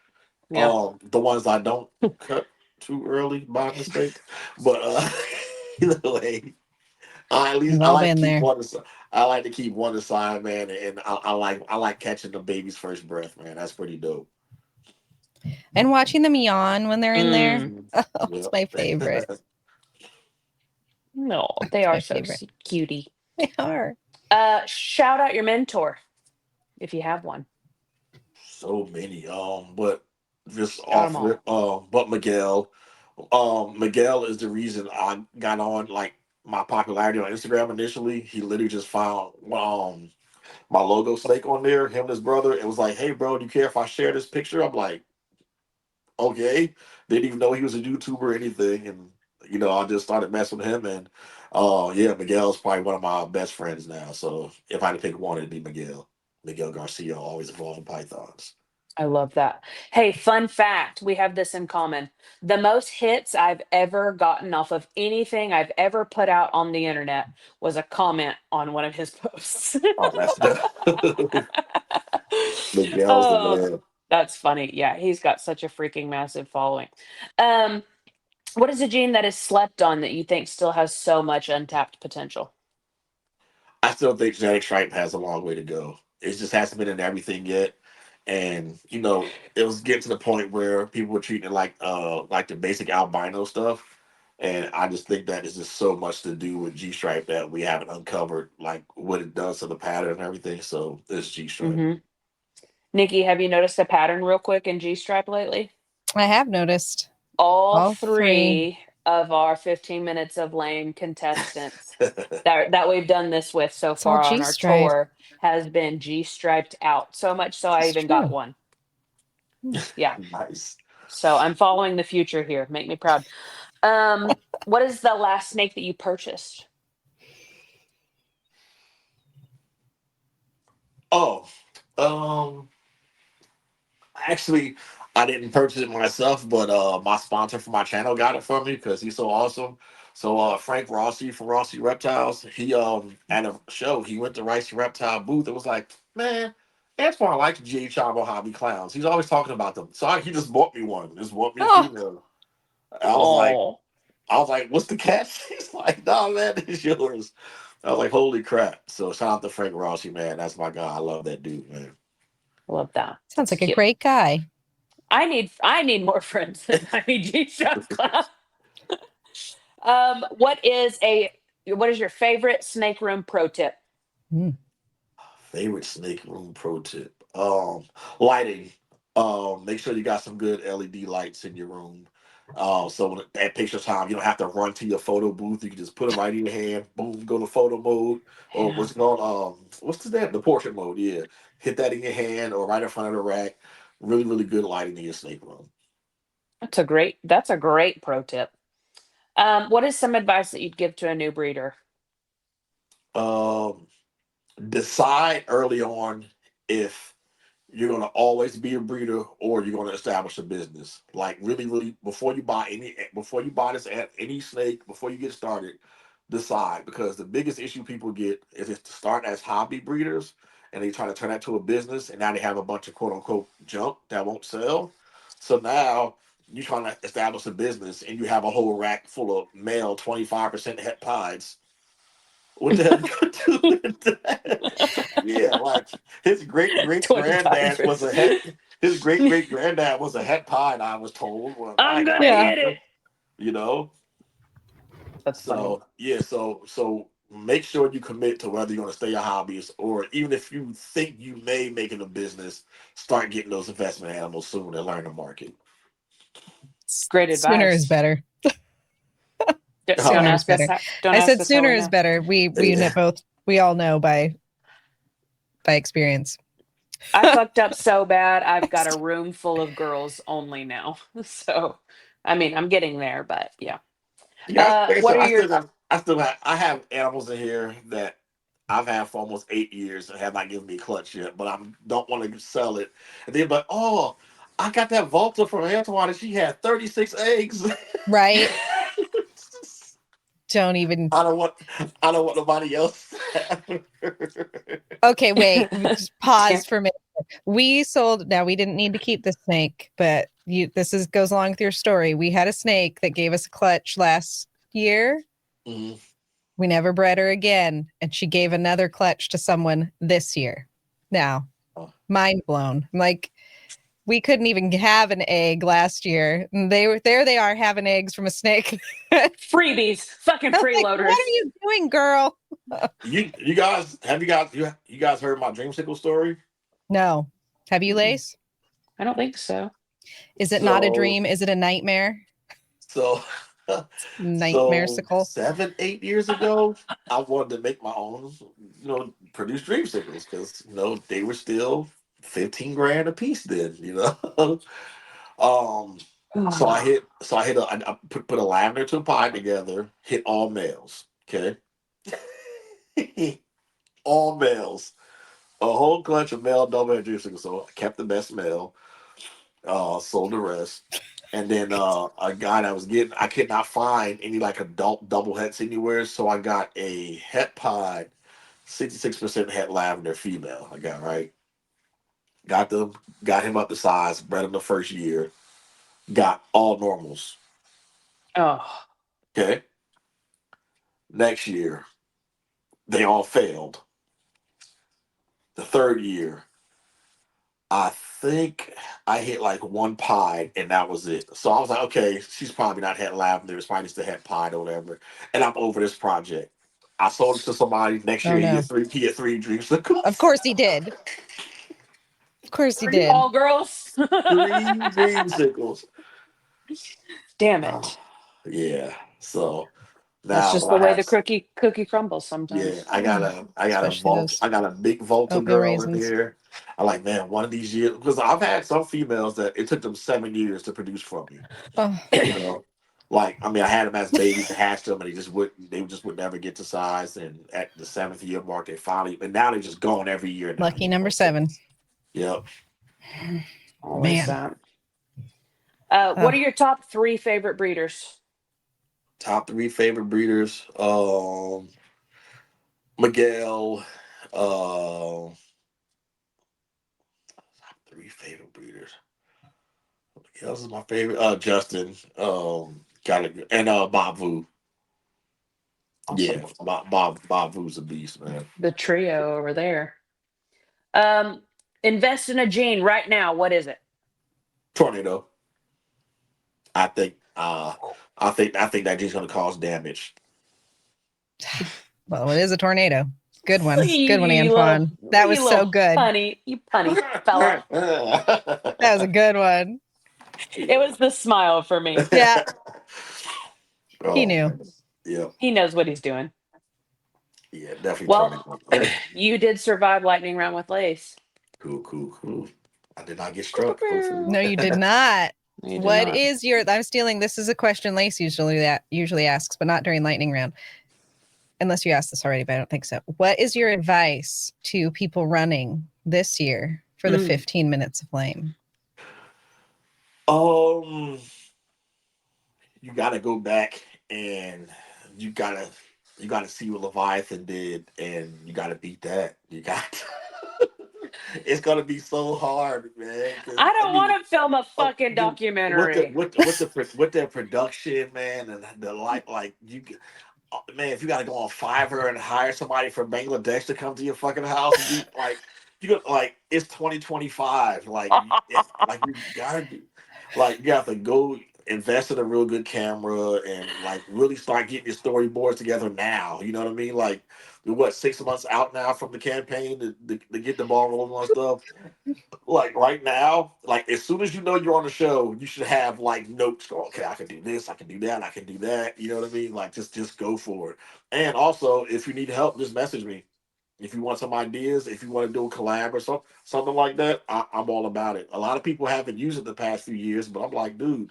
Yeah. The ones I don't cut too early by mistake. But either way, at least We've I all like to been keep there. one. I like to keep one aside, man, and I like catching the baby's first breath, man. That's pretty dope. And watching them yawn when they're in there. Mm. Mhm. Oh, it's Yep. my favorite. No, they It's are my so favorite. cutie. They are. Shout out your mentor if you have one. So many. But just Shout off them all. rip. But Miguel. Miguel is the reason I got on like my popularity on Instagram initially. He literally just found my logo snake on there. Him and his brother. It was like, hey, bro, do you care if I share this picture? I'm like, okay. Didn't even know he was a YouTuber or anything, and I just started messing with him, and yeah, Miguel's probably one of my best friends now. So if I had to pick one, it'd be Miguel. Miguel Garcia, always involved in pythons. I love that. Hey, fun fact, we have this in common. The most hits I've ever gotten off of anything I've ever put out on the internet was a comment on one of his posts. Oh, that's the Miguel's the Oh, man. that's funny. Yeah, he's got such a freaking massive following. Um, what is a gene that is slept on that you think still has so much untapped potential? I still think genetic stripe has a long way to go. It just hasn't been in everything yet. And it was getting to the point where people were treating it like the basic albino stuff. And I just think that is just so much to do with G stripe that we haven't uncovered like what it does to the pattern and everything. So it's G stripe. Hmm. Nikki, have you noticed a pattern real quick in G Stripe lately? I have noticed All all three. three of our 15 minutes of lame contestants that we've done this with so It's all far on G our stripe. tour has been G striped out. So much so I It's even got true. one. Yeah. Nice. So I'm following the future here. Make me proud. What is the last snake that you purchased? Oh, um, actually, I didn't purchase it myself, but my sponsor for my channel got it for me because he's so awesome. So Frank Rossi from Rossi Reptiles, he at a show he went to Rossi Reptile booth and was like, man, Antoine likes G. Chavo Hobby Clowns. He's always talking about them. So he just bought me one. Just bought me a Oh, female. I was like, Oh, what's the catch? He's like, nah, man, it's yours. I was like, holy crap. So shout out to Frank Rossi, man. That's my guy. I love that dude, man. love that. sounds That's like a cute. great guy. I need more friends than my G Shop Club. What is your favorite snake room pro tip? Mm. Favorite snake room pro tip. Lighting. Make sure you got some good LED lights in your room. So when, at picture time, you don't have to run to your photo booth. You can just put it right in your hand. Boom, go to photo mode, or Yeah, what's it called? What's the name? The portrait mode. Yeah, hit that in your hand or right in front of the rack. Really, really good lighting in your snake room. that's a great pro tip. What is some advice that you'd give to a new breeder? Um, Decide early on if you're gonna always be a breeder or you're gonna establish a business. Like really, really before you buy this at any snake, before you get started, decide because the biggest issue people get is to start as hobby breeders and they try to turn that to a business and now they have a bunch of quote unquote junk that won't sell. So now you're trying to establish a business and you have a whole rack full of male 25% het pieds. What the hell you gonna do with that? Yeah, like his great great 25 granddad was a percent. het. His great great granddad was a het pie. I was told. Well, I I'm ain't got gonna Yeah. hit nothing. it. You know. That's funny. So yeah, so make sure you commit to whether you're gonna stay a hobbyist or even if you think you may make it a business, start getting those investment animals soon and learn the market. Great Sooner is advice. better. Don't Sooner Uh, is ask us better. how, don't I ask said us how sooner we is know. better. We yeah. both we all know by experience. I fucked up so bad. I've got a room full of girls only now. So, I mean, I'm getting there, but yeah. Yeah, like I What said, are your I have animals in here that I've had for almost 8 years and have not given me a clutch yet, but I don't want to sell it. And they're like, oh, I got that Volta from Antoine and she had 36 eggs. Right? Don't even. I don't want I don't want nobody else. Okay, wait. Just damn, pause for a minute. We sold. Now we didn't need to keep the snake, but this is goes along with your story. We had a snake that gave us a clutch last year. Mhm. We never bred her again, and she gave another clutch to someone this year. Now, Oh, mind blown. I'm like, we couldn't even have an egg last year. And they were there. They are having eggs from a snake. I'm freebies, fucking like, what freeloaders. are you doing, girl? you guys have you guys heard my dreamsicle story? No. Have you, Mhm. Lace? I don't think so. Is it not a So dream? Is it a nightmare? so so Nightmare-sicle. 7 8 years ago, I wanted to make my own, produce dreamsicles because they were still 15 grand a piece then, um I put a lavender to a pie together, hit all males. Okay. All males. A whole clutch of male double head dreamsicles. So I kept the best male, sold the rest. And then a guy that was getting, I could not find any like adult double hets anywhere, so I got a het pod, 66% het lavender female. I got right, got them, got him up to size, bred him the first year, got all normals. Oh, Okay, next year they all failed. The third year, I think I hit like one pie and that was it. So I was like, okay, she's probably not het lavender. It's probably just a het pie or whatever. And I'm over this project. I sold it to somebody. Next Oh year, no. he had three Of dreamsicles. course he did. Of course he three did. all girls. Three dreamsicles. Damn Oh, it. yeah. So That's now just what the I way have, the cookie crumbles yeah, sometimes. I got a Especially vault. those I got a big Volta oatmeal girl in raisins. here. I like, man, one of these years because I've had some females that it took them 7 years to produce from me. Oh, You know, like I mean, I had them as babies and hatched them, and they just would never get to size. And at the seventh year mark, they finally, but now they're just going every year now. lucky number 7. Yep. Always Man. that. What are your top 3 favorite breeders? Top 3 favorite breeders. Miguel. Top 3 favorite breeders. Miguel's is my favorite. Justin. Got it. And Bob Vu. Awesome. Yeah, Bob Vu's a beast, man. The trio over there. Um, invest in a gene right now. What is it? Tornado. I think. I think that gene's gonna cause damage. Well, it is a tornado. Good You, one. Good one, you little, Antoine. That was you so little good. punny, you punny fella. That was a good one. It was the smile for me. Yeah, he Oh knew. man. Yeah. He knows what he's doing. Yeah. Definitely Well, tornado. you did survive lightning round with Lace. Cool. I did not get struck. Hopefully. No, you did not. You did What not. is your? I'm stealing. This is a question Lace usually asks, but not during lightning round. Unless you asked this already, but I don't think so. What is your advice to people running this year for the 15 minutes of lame? Um, you gotta go back and you gotta you gotta see what Leviathan did, and you gotta beat that. You got. It's gonna be so hard, man. 'Cause, I I don't mean, want to film a fucking dude, with the documentary. with their production, man, and the like you. Man, if you got to go on Fiverr and hire somebody from Bangladesh to come to your fucking house and do you got like it's 2025, like you gotta do, like you have to go invest in a real good camera and like really start getting your storyboards together now. You know what I mean? Like we're what 6 months out now from the campaign to get the ball rolling on stuff. Like right now, like as soon as you know you're on the show, you should have like notes. Go, okay, I can do this, I can do that, I can do that. You know what I mean? Like just go for it. And also, if you need help, just message me. If you want some ideas, if you want to do a collab or something like that, I'm all about it. A lot of people haven't used it the past few years, but I'm like, dude,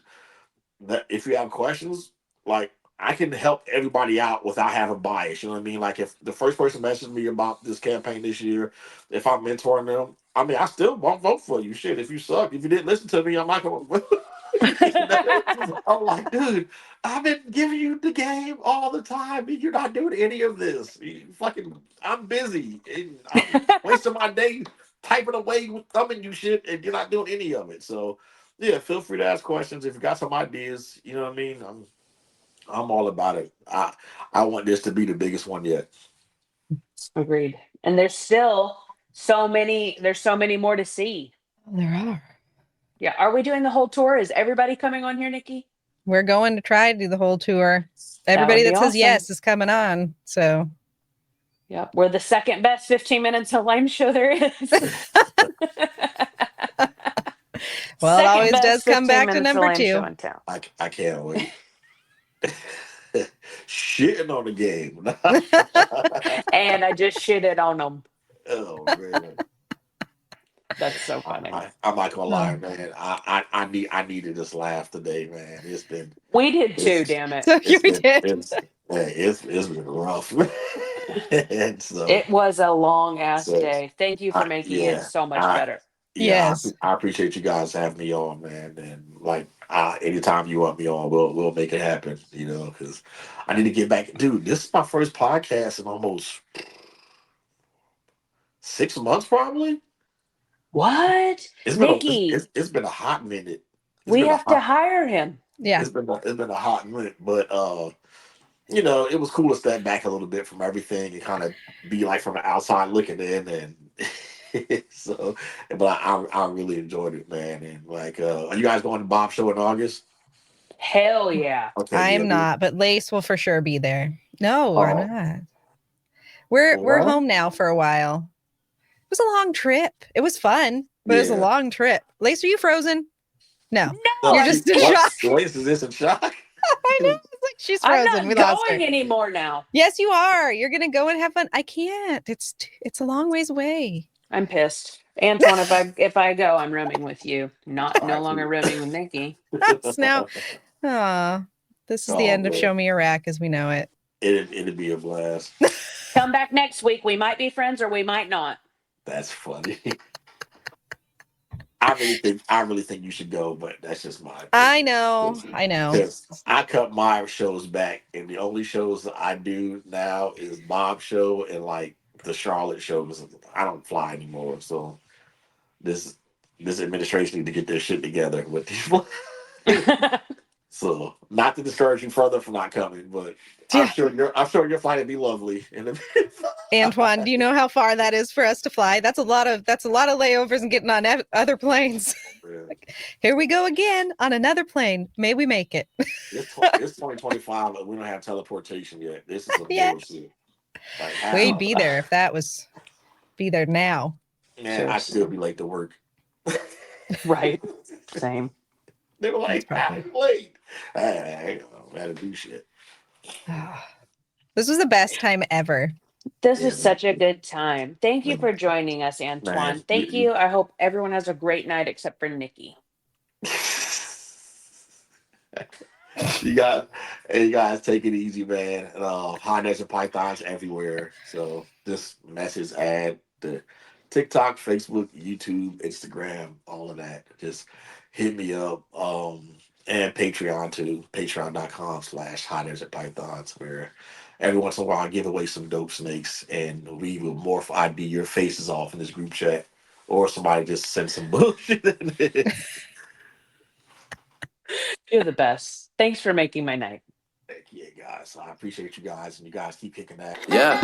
that if you have questions, like I can help everybody out without having bias. You know what I mean? Like if the first person messaged me about this campaign this year, if I'm mentoring them, I mean I still won't vote for you. Shit, if you suck, if you didn't listen to me, I'm not gonna. You know? I'm like, dude, I've been giving you the game all the time, and you're not doing any of this. I'm busy. And I'm wasting my day typing away, thumbing you shit, and you're not doing any of it. So yeah, feel free to ask questions if you got some ideas. You know what I mean? I'm all about it. I want this to be the biggest one yet. Agreed. And there's still so many. There's so many more to see. There are. Yeah. Are we doing the whole tour? Is everybody coming on here, Nikki? We're going to try to do the whole tour. That Everybody would be that says awesome. yes is coming on. So Yep. We're the second best 15 minutes of lame show there is. well, it Second always best does come 15 back to minutes of number lame show 2. in town. I can't wait. Shitting on the game. And I just shitted on them. Oh man. That's so funny. I'm not gonna lie, Oh. man. I needed this laugh today, man. We did too, It's damn it. So you it's been did. it's been rough. And so It was a long ass so day. Thank you for making it yeah. so much I better. yeah, Yes. I appreciate you guys having me on, man. And like anytime you want me on, we'll make it happen, because I need to get back. Dude, this is my first podcast in almost 6 months, probably. What? It's been a Nikki, it's been a hot minute. It's we been a have to hot hire him. Yeah. it's been a hot minute, but it was cool to step back a little bit from everything and kind of be like from the outside looking in, and so, but I really enjoyed it, man. And like, are you guys going to Bob's show in August? Hell yeah. Okay, yeah, I'm not, but Lace will for sure be there. No, I'm oh, not. We're well, home now for a while. It was a long trip. It was fun, but it was a yeah. long trip. Lace, are you frozen? No. No, No, You're I'm just in what? shock. Lace is this in shock? I know. It's like she's I'm frozen. We not lost her. going anymore now. Yes, you are. You're gonna go and have fun. I can't. It's a long ways away. I'm pissed. Antoine, if I go, I'm rooming with you. Not All no right, longer rooming with Nikki. That's now. This is the oh end of man, Show Me Iraq as we know it. it'd be a blast. Come back next week. We might be friends or we might not. That's funny. I really think you should go, but that's just my I opinion. know. I know. Because I cut my shows back, and the only shows that I do now is Bob's show and like the Charlotte shows. I don't fly anymore, so this this administration need to get their shit together with these. So, not to discourage you further from not coming, but Yeah. I'm sure your flight would be lovely. And Antoine, do you know how far that is for us to fly? That's a lot of layovers and getting on other planes. Here we go again on another plane. May we make it? It's 2025, and we don't have teleportation yet. This is some bullshit. Like, We'd be there if that was be there now. Man, I still be late to work. Right. Same. They were like, I'm late. I gotta do shit. This was the best time ever. This is such a good time. Thank you for joining us, Antoine. Man, Thank you. I hope everyone has a great night except for Nikki. You guys take it easy, man. High Desert Pythons everywhere. So this message ad the TikTok, Facebook, YouTube, Instagram, all of that. Just hit me up. And Patreon too. Patreon.com/High Desert Pythons, where every once in a while I give away some dope snakes and we will morph ID your faces off in this group chat. Or somebody just send some bullshit in it. You're the best. Thanks for making my night. Heck yeah, guys. I appreciate you guys, and you guys keep kicking that. Yeah.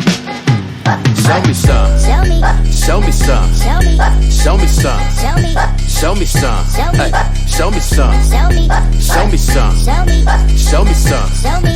Show me some. Show me. Show me some. Show me. Show me some. Show me. Show me some. Show me. Hey, show me some. Show me. Show me some. Show me. Show me some. Show me.